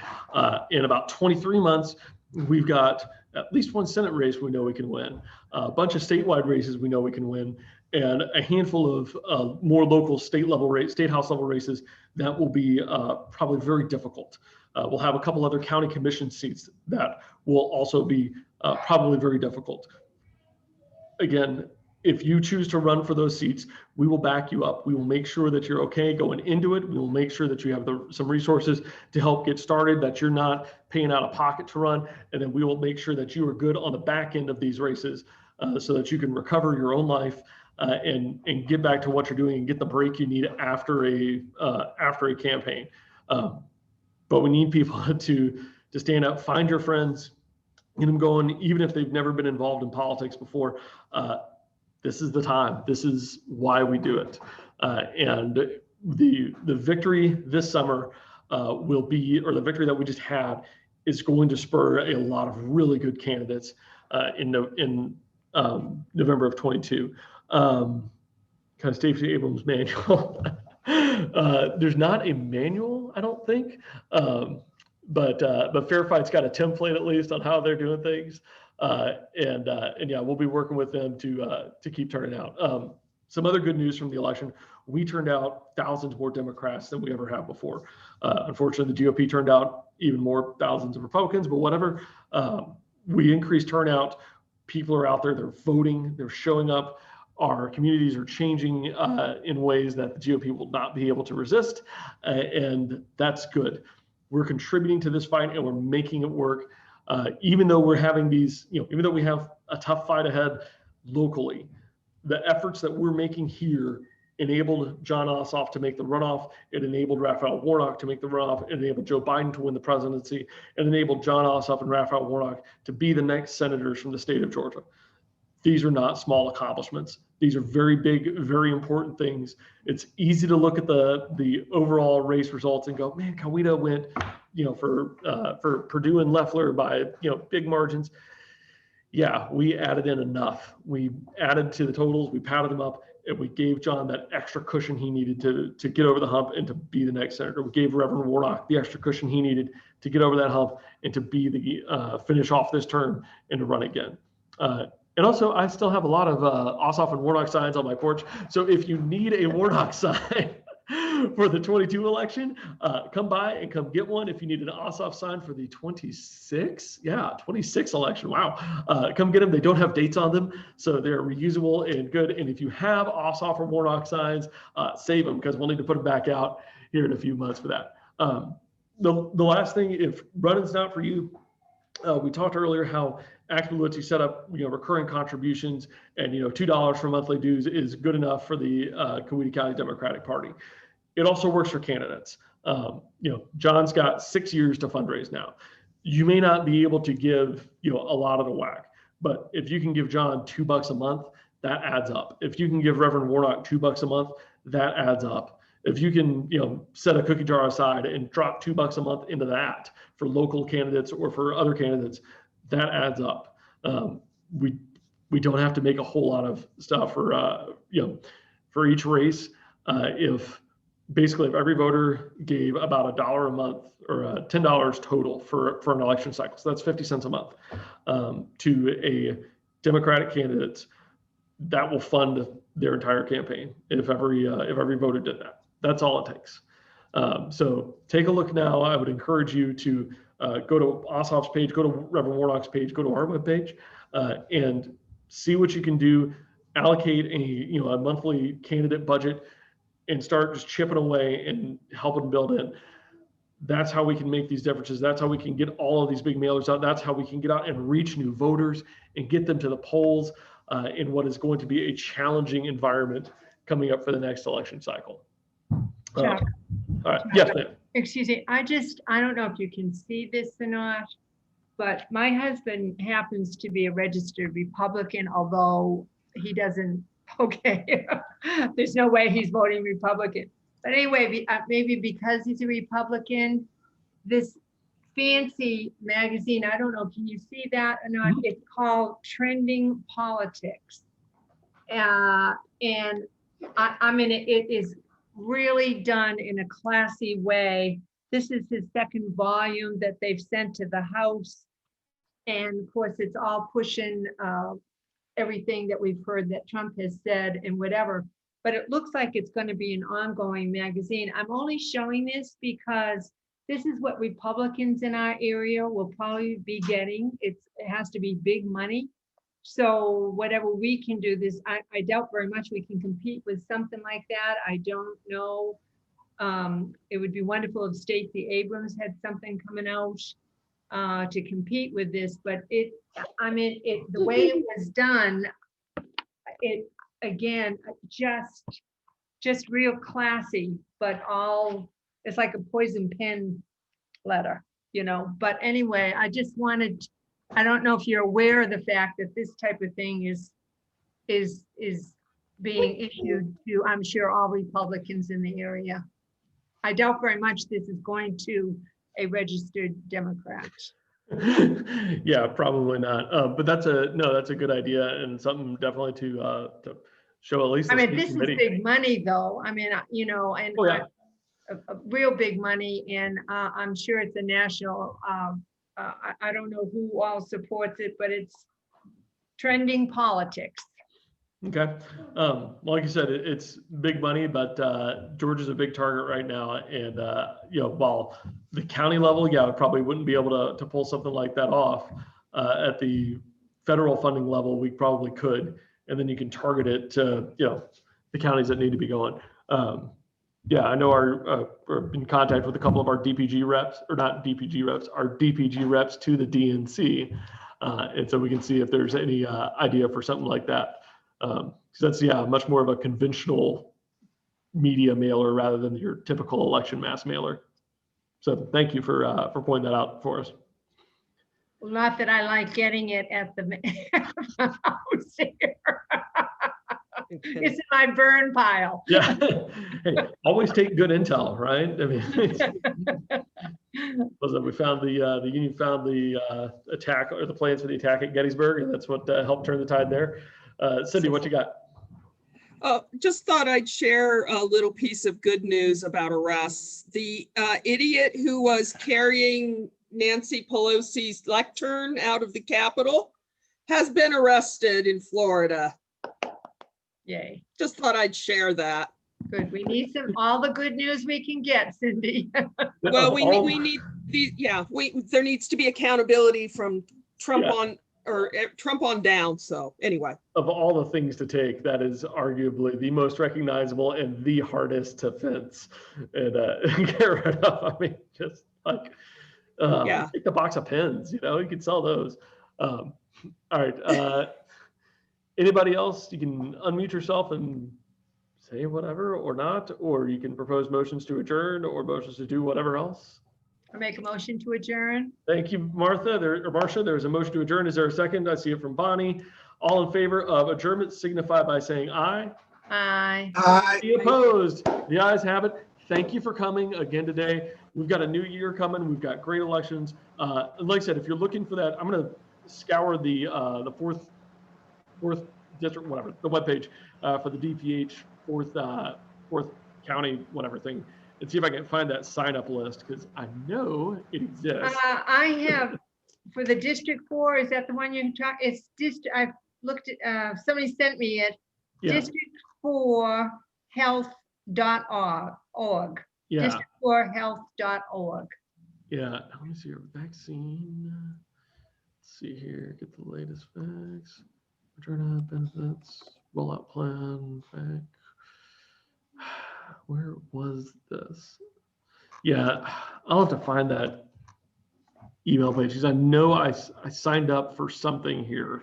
In about 23 months, we've got at least one Senate race we know we can win, a bunch of statewide races we know we can win, and a handful of more local state house level races that will be probably very difficult. We'll have a couple other county commission seats that will also be probably very difficult. Again, if you choose to run for those seats, we will back you up. We will make sure that you're okay going into it. We will make sure that you have some resources to help get started, that you're not paying out of pocket to run. And then we will make sure that you are good on the back end of these races so that you can recover your own life and get back to what you're doing and get the break you need after a campaign. But we need people to stand up, find your friends, get them going, even if they've never been involved in politics before. This is the time. This is why we do it. And the victory this summer will be, or the victory that we just had, is going to spur a lot of really good candidates in November of 22. Kind of Stacey Abrams manual. There's not a manual, I don't think, but Fair Fight's got a template at least on how they're doing things, and yeah, we'll be working with them to keep turning out. Some other good news from the election: we turned out thousands more Democrats than we ever have before. Unfortunately, the GOP turned out even more, thousands of Republicans, but whatever. We increased turnout. People are out there, they're voting, they're showing up. Our communities are changing in ways that the GOP will not be able to resist, and that's good. We're contributing to this fight, and we're making it work, even though we're having these, even though we have a tough fight ahead locally. The efforts that we're making here enabled John Ossoff to make the runoff. It enabled Raphael Warnock to make the runoff. It enabled Joe Biden to win the presidency. It enabled John Ossoff and Raphael Warnock to be the next senators from the state of Georgia. These are not small accomplishments. These are very big, very important things. It's easy to look at the overall race results and go, man, Coweta went, for Perdue and Loeffler by, big margins. Yeah, we added in enough. We added to the totals, we padded them up, and we gave John that extra cushion he needed to get over the hump and to be the next senator. We gave Reverend Warnock the extra cushion he needed to get over that hump and to be the finish off this term and to run again. And also, I still have a lot of Ossoff and Warnock signs on my porch. So if you need a Warnock sign for the 22 election, come by and come get one. If you need an Ossoff sign for the 26 election, wow, come get them. They don't have dates on them, so they're reusable and good. And if you have Ossoff or Warnock signs, save them, because we'll need to put them back out here in a few months for that. The last thing, if running's not for you, we talked earlier how Acme Lutzy set up, recurring contributions, and $2 for monthly dues is good enough for the Coweta County Democratic Party. It also works for candidates. John's got 6 years to fundraise now. You may not be able to give a lot of the whack, but if you can give John $2 a month, that adds up. If you can give Reverend Warnock $2 a month, that adds up. If you can set a cookie jar aside and drop $2 a month into that for local candidates or for other candidates, that adds up. We don't have to make a whole lot of stuff for each race. If every voter gave about $1 a month or $10 total for an election cycle, so that's 50 cents a month to a Democratic candidate, that will fund their entire campaign. If every voter did that, that's all it takes. So take a look now. I would encourage you to go to Ossoff's page, go to Reverend Warnock's page, go to our webpage, and see what you can do. Allocate a monthly candidate budget and start just chipping away and helping build in. That's how we can make these differences. That's how we can get all of these big mailers out. That's how we can get out and reach new voters and get them to the polls in what is going to be a challenging environment coming up for the next election cycle. Chuck. All right. Yes, ma'am. Excuse me, I don't know if you can see this or not, but my husband happens to be a registered Republican, although he doesn't, okay, there's no way he's voting Republican. But anyway, maybe because he's a Republican, this fancy magazine, I don't know, can you see that or not? It's called Trending Politics. And I mean, it is really done in a classy way. This is his second volume that they've sent to the House. And of course, it's all pushing everything that we've heard that Trump has said and whatever. But it looks like it's going to be an ongoing magazine. I'm only showing this because this is what Republicans in our area will probably be getting. It has to be big money. So whatever we can do this, I doubt very much we can compete with something like that. I don't know. It would be wonderful if Stacey Abrams had something coming out to compete with this, but the way it was done, again, just real classy, but all, it's like a poison pen letter, you know. But anyway, I just wanted, I don't know if you're aware of the fact that this type of thing is being issued to, I'm sure, all Republicans in the area. I doubt very much this is going to a registered Democrat. Yeah, probably not. But that's a good idea and something definitely to show at least. I mean, this is big money, though. I mean, you know, and oh, yeah. a real big money, and I'm sure it's a national. I don't know who all supports it, but it's trending politics. Okay. Like you said, it's big money, but Georgia's a big target right now. And, you know, while the county level, yeah, probably wouldn't be able to pull something like that off. At the federal funding level, we probably could. And then you can target it to, you know, the counties that need to be going. Yeah, I know we're in contact with a couple of our DPG reps, or not DPG reps, our DPG reps to the DNC. And so we can see if there's any idea for something like that. So that's, yeah, much more of a conventional media mailer rather than your typical election mass mailer. So thank you for pointing that out for us. Well, not that I like getting it at the house here. It's in my burn pile. Yeah. Hey, always take good intel, right? I mean, we found the Union found the attack or the plans for the attack at Gettysburg, and that's what helped turn the tide there. Cindy, what you got? Just thought I'd share a little piece of good news about arrests. The idiot who was carrying Nancy Pelosi's lectern out of the Capitol has been arrested in Florida. Yay. Just thought I'd share that. Good. We need all the good news we can get, Cindy. Well, we need there needs to be accountability from Trump on, or Trump on down. So anyway. Of all the things to take, that is arguably the most recognizable and the hardest to fence and get rid of. I mean, just like, take the box of pens, you know, you can sell those. All right. Anybody else? You can unmute yourself and say whatever or not, or you can propose motions to adjourn or motions to do whatever else. I make a motion to adjourn. Thank you, Martha. Marcia, there's a motion to adjourn. Is there a second? I see it from Bonnie. All in favor of adjournment signify by saying aye. Aye. Aye. Any opposed? The ayes have it. Thank you for coming again today. We've got a new year coming. We've got great elections. Like I said, if you're looking for that, I'm going to scour the fourth district, whatever, the webpage for the DPH fourth county, whatever thing, and see if I can find that sign up list, because I know it exists. I have for the District 4. Is that the one you talk? It's I've looked at. Somebody sent me it. Yeah. District4health.org. Yeah. District4health.org. Yeah. Let me see your vaccine. Let's see here. Get the latest facts. Moderna benefits, rollout plan, back. Where was this? Yeah, I'll have to find that email page because I know I signed up for something here.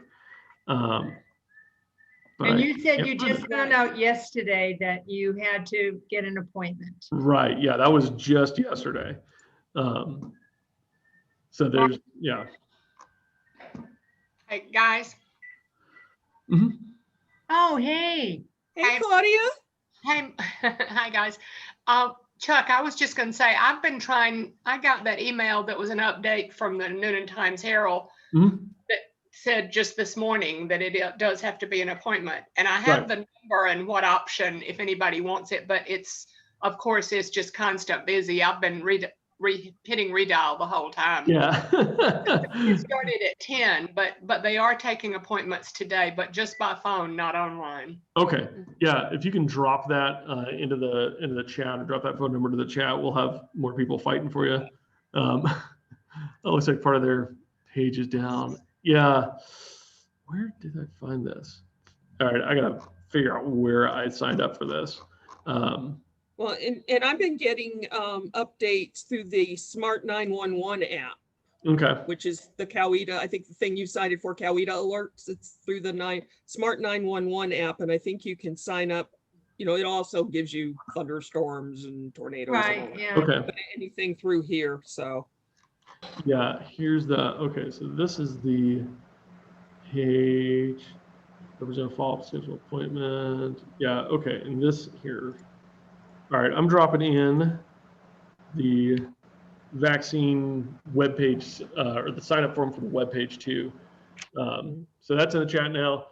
And you said you just found out yesterday that you had to get an appointment. Right. Yeah, that was just yesterday. So there's, yeah. Hey, guys. Mm-hmm. Oh, hey. Hey, Claudia. Hey, hi, guys. Chuck, I was just going to say, I've been trying, I got that email that was an update from the Noonan Times Herald that said just this morning that it does have to be an appointment. And I have the number and what option if anybody wants it, but it's, of course, it's just constant busy. I've been hitting redial the whole time. Yeah. It started at 10, but they are taking appointments today, but just by phone, not online. Okay. Yeah. If you can drop that into the chat, or drop that phone number to the chat, we'll have more people fighting for you. That looks like part of their page is down. Yeah. Where did I find this? All right. I gotta figure out where I signed up for this. Well, and I've been getting updates through the Smart 911 app. Okay. which is the Coweta, I think the thing you cited for Coweta alerts. It's through the Smart 911 app. And I think you can sign up, you know, it also gives you thunderstorms and tornadoes. and all Right, that. yeah. Okay. But anything through here, so. Yeah, here's the, okay, so this is the page, representative follow-up schedule appointment. Yeah, okay, and this here. All right, I'm dropping in the vaccine webpage, or the sign up form for the webpage too. So that's in the chat now.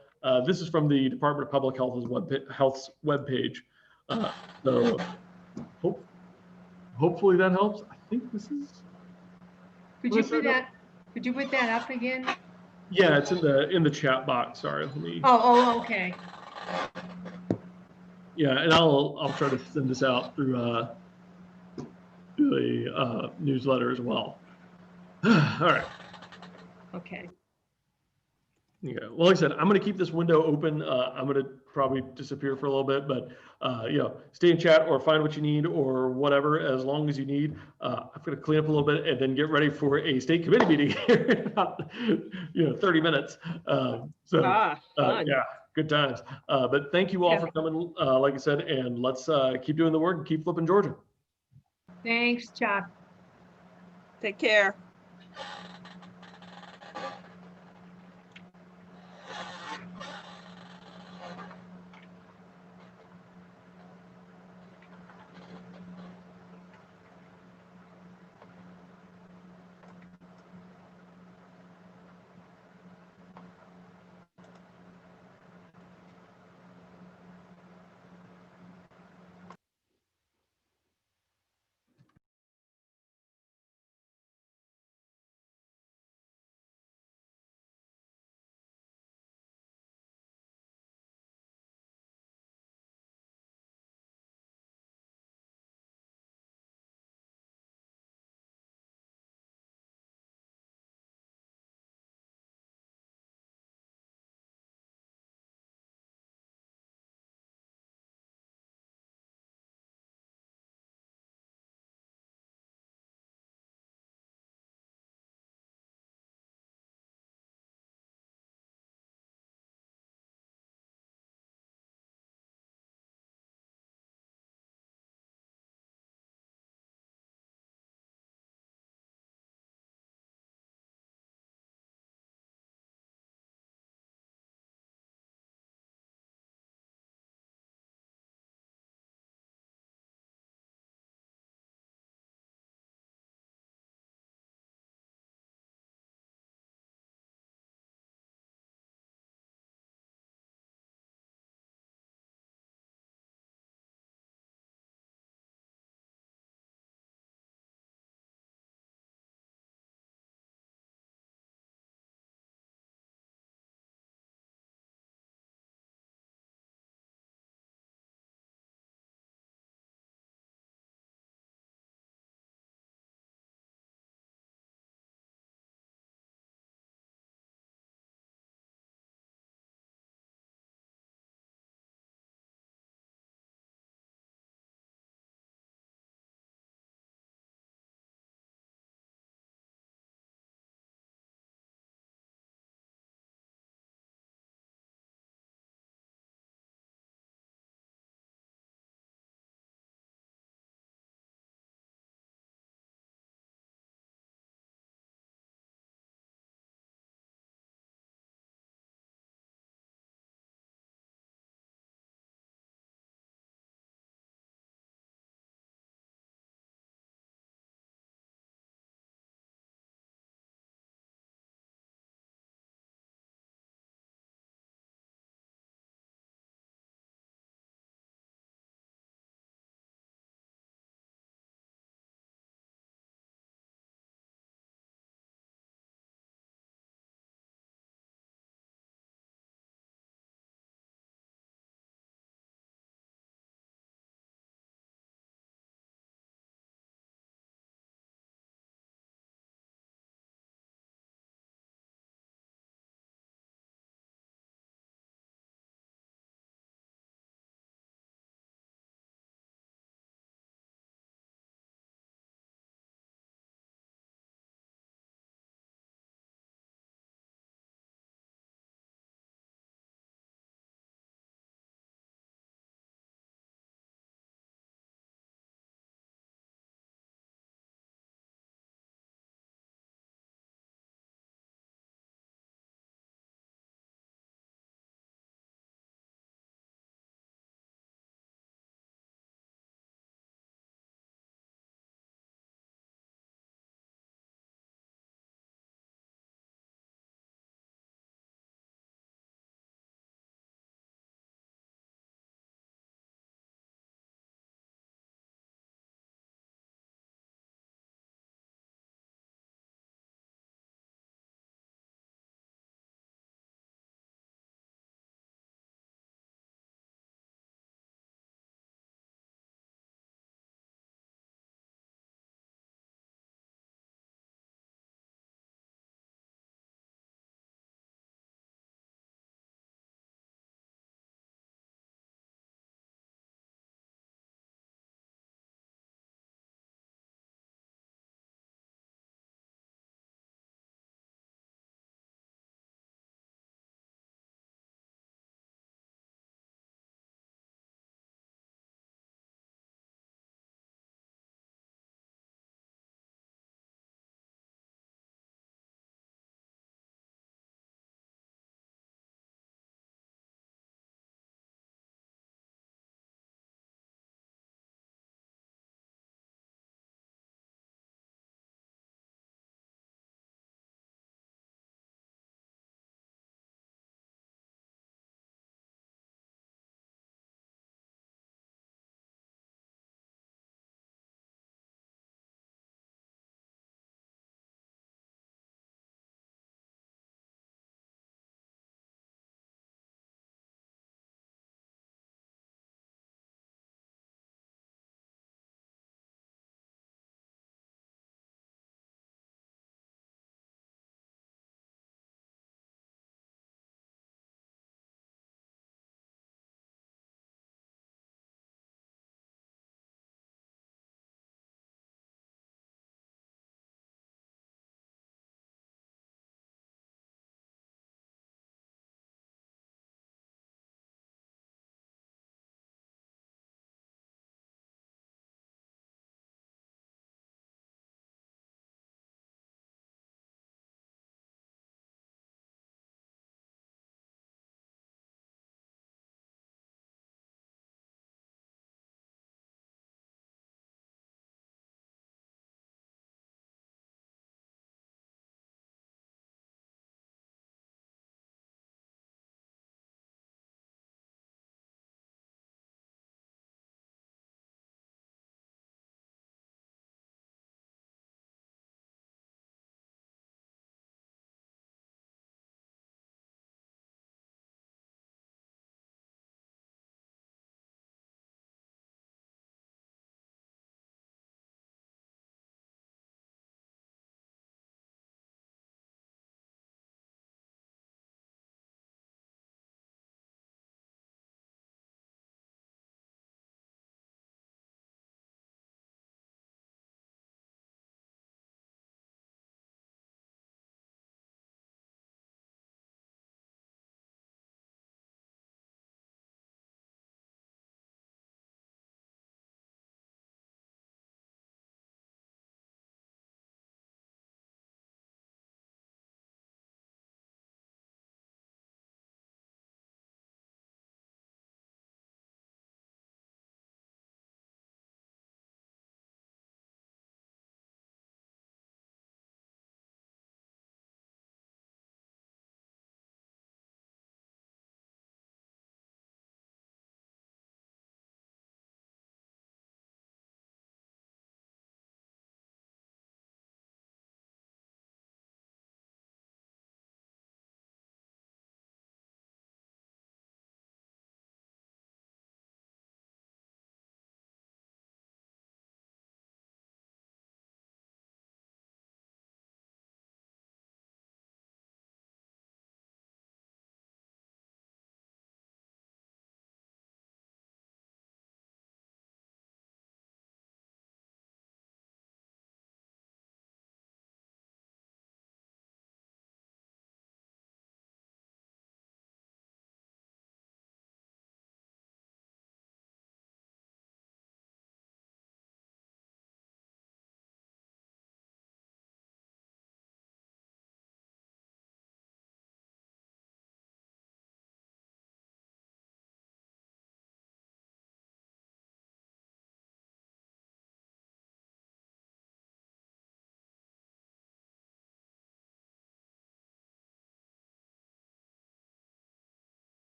This is from the Department of Public Health's webpage. So hopefully that helps. I think this is. Could you put that up again? Yeah, it's in the chat box. Sorry, let me. Oh, okay. Yeah, and I'll try to send this out through the newsletter as well. All right. Okay. Yeah. Well, like I said, I'm going to keep this window open. I'm going to probably disappear for a little bit, but you know, stay in chat or find what you need or whatever, as long as you need. I'm going to clean up a little bit and then get ready for a state committee meeting here in about, 30 minutes. Yeah, good times. But thank you all for coming, like I said, and let's keep doing the work and keep flipping Georgia. Thanks, Chuck. Take care.